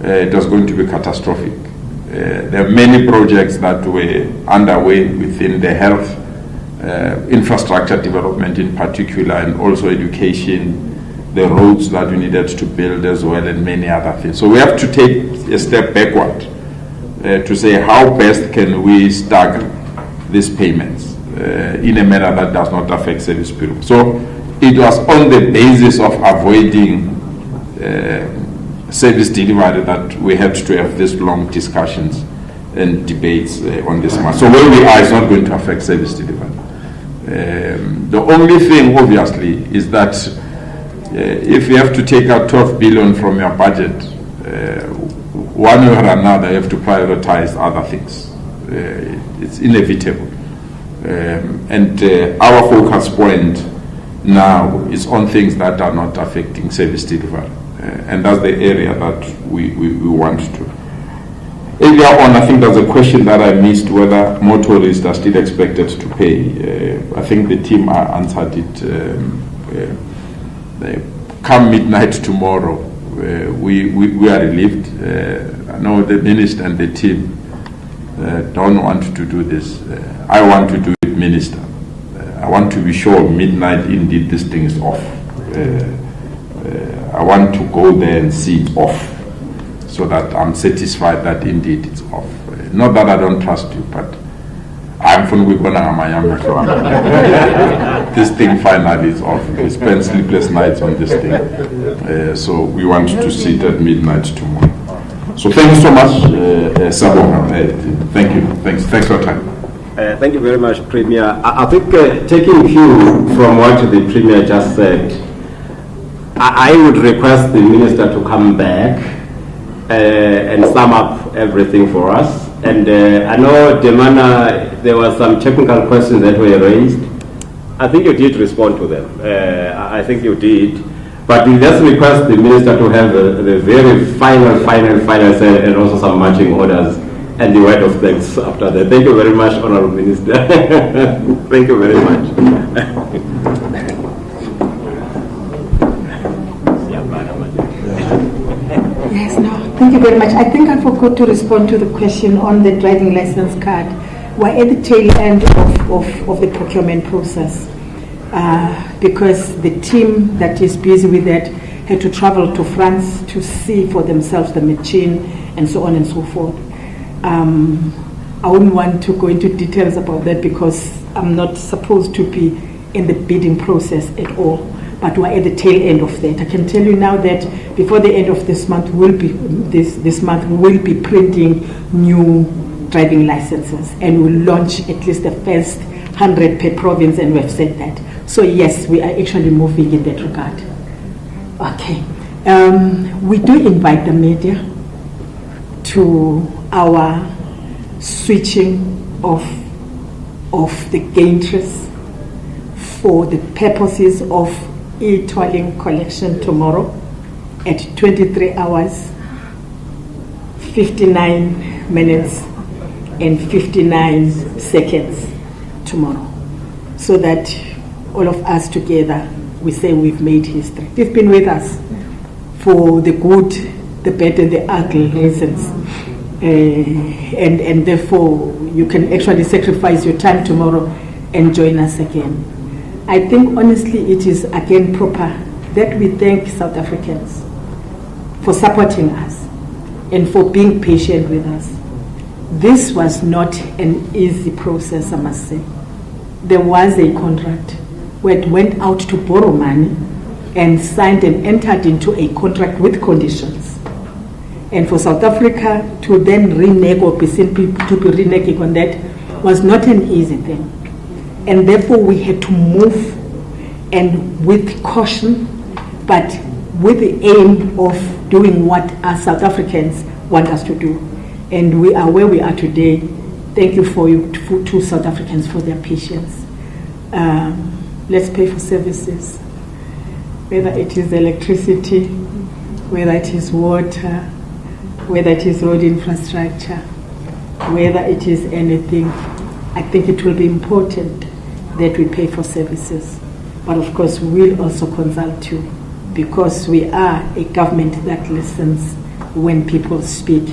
it was going to be catastrophic. There are many projects that were underway within the health, infrastructure development in particular, and also education, the roads that we needed to build as well, and many other things. So we have to take a step backward to say how best can we stagger these payments in a manner that does not affect service people. So it was on the basis of avoiding service delivery that we had to have these long discussions and debates on this matter. So where we are is not going to affect service delivery. The only thing, obviously, is that if you have to take out 12 billion from your budget, one way or another, you have to prioritize other things. It's inevitable. And our focus point now is on things that are not affecting service delivery. And that's the area that we want to. Earlier on, I think there's a question that I missed, whether motorists are still expected to pay. I think the team answered it. Come midnight tomorrow, we are relieved. I know the minister and the team don't want to do this. I want to do it, Minister. I want to be sure midnight indeed this thing is off. I want to go there and see it off, so that I'm satisfied that indeed it's off. Not that I don't trust you, but I'm from this thing finally is off. We spent sleepless nights on this thing. So we want to see it at midnight tomorrow. So thank you so much, Sabo. Thank you. Thanks for your time. Thank you very much, Premier. I think taking cue from what the Premier just said, I would request the Minister to come back and sum up everything for us. And I know, Demana, there were some technical questions that were raised. I think you did respond to them. I think you did. But we just request the Minister to have the very final say, and also some matching orders and the word of thanks after that. Thank you very much, Honorable Minister. Thank you very much. Yes, no, thank you very much. I think I forgot to respond to the question on the driving license card. We're at the tail end of the procurement process because the team that is busy with that had to travel to France to see for themselves the machine and so on and so forth. I wouldn't want to go into details about that because I'm not supposed to be in the bidding process at all. But we're at the tail end of that. I can tell you now that before the end of this month, we will be printing new driving licenses, and we'll launch at least the first 100 per province, and we've said that. So yes, we are actually moving in that regard. Okay. We do invite the media to our switching of the gateways for the purposes of e-tolling collection tomorrow at 23 hours, 59 minutes and 59 seconds tomorrow, so that all of us together, we say we've made history. You've been with us for the good, the bad and the ugly reasons, and therefore you can actually sacrifice your time tomorrow and join us again. I think honestly it is again proper that we thank South Africans for supporting us and for being patient with us. This was not an easy process, I must say. There was a contract where it went out to borrow money and signed and entered into a contract with conditions. And for South Africa to then renege or to be reneging on that was not an easy thing. And therefore we had to move, and with caution, but with the aim of doing what us South Africans want us to do. And we are where we are today. Thank you to South Africans for their patience. Let's pay for services, whether it is electricity, whether it is water, whether it is road infrastructure, whether it is anything. I think it will be important that we pay for services. But of course, we will also consult you, because we are a government that listens when people speak,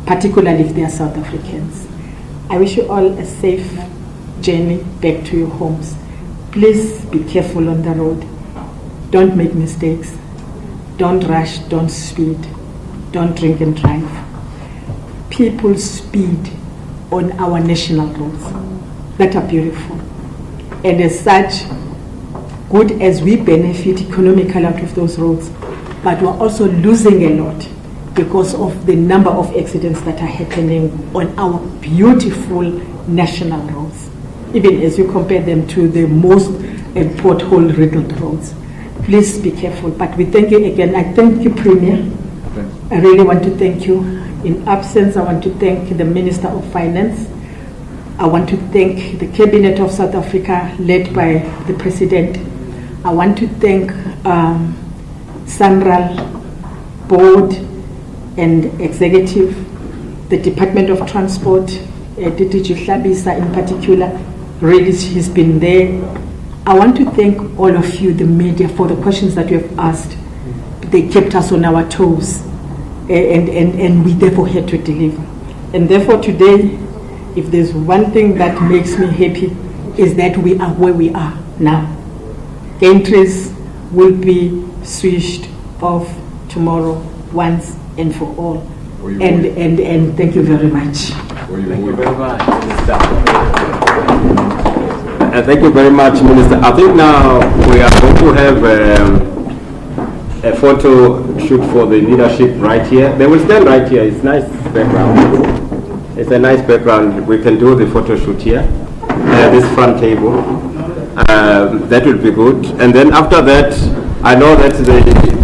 particularly if they are South Africans. I wish you all a safe journey back to your homes. Please be careful on the road. Don't make mistakes. Don't rush, don't speed. Don't drink and drive. People speed on our national roads that are beautiful. And as such, good as we benefit economically out of those roads, but we're also losing a lot because of the number of accidents that are happening on our beautiful national roads, even as you compare them to the most pothole-riddled roads. Please be careful. But we thank you again. I thank you, Premier. I really want to thank you. In absence, I want to thank the Minister of Finance. I want to thank the Cabinet of South Africa, led by the President. I want to thank SANRAL Board and Executive, the Department of Transport, DDG SABC in particular. Really, he's been there. I want to thank all of you, the media, for the questions that you have asked. They kept us on our toes, and we therefore had to deliver. And therefore today, if there's one thing that makes me happy, is that we are where we are now. Entries will be switched off tomorrow once and for all. And thank you very much. Thank you very much, Minister. Thank you very much, Minister. I think now we are going to have a photo shoot for the leadership right here. They will stand right here. It's nice background. It's a nice background. We can do the photo shoot here. This front table. That will be good. And then after that, I know that the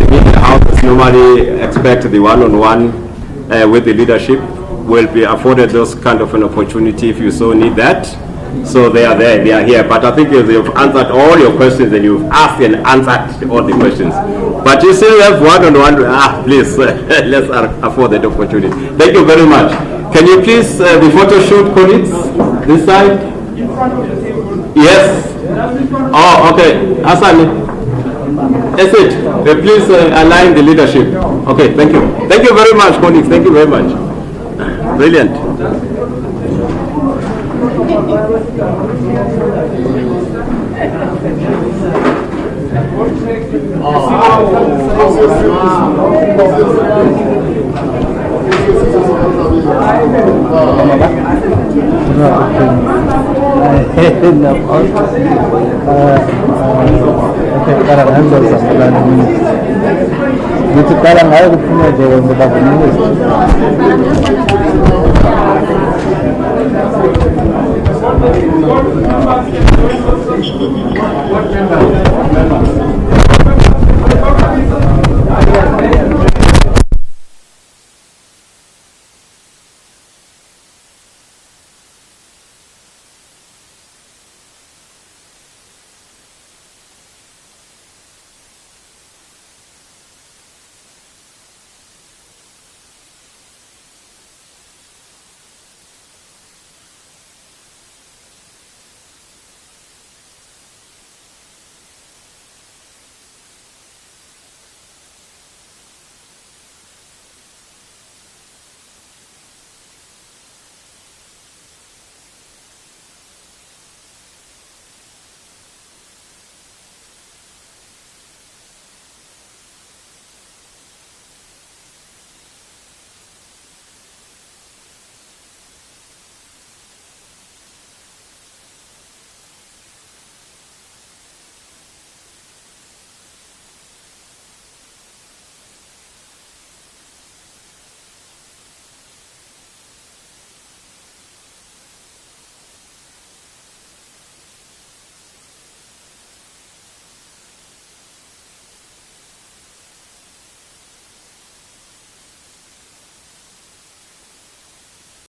media houses normally expect the one-on-one with the leadership. Will be afforded those kind of an opportunity if you so need that. So they are there, they are here. But I think you've answered all your questions and you've asked and answered all the questions. But you still have one-on-one. Please, let's afford that opportunity. Thank you very much. Can you please, the photo shoot, colleagues, this side? Yes. Oh, okay. Hassan. That's it. Please align the leadership. Okay, thank you. Thank you very much, colleagues. Thank you very much. Brilliant. What member?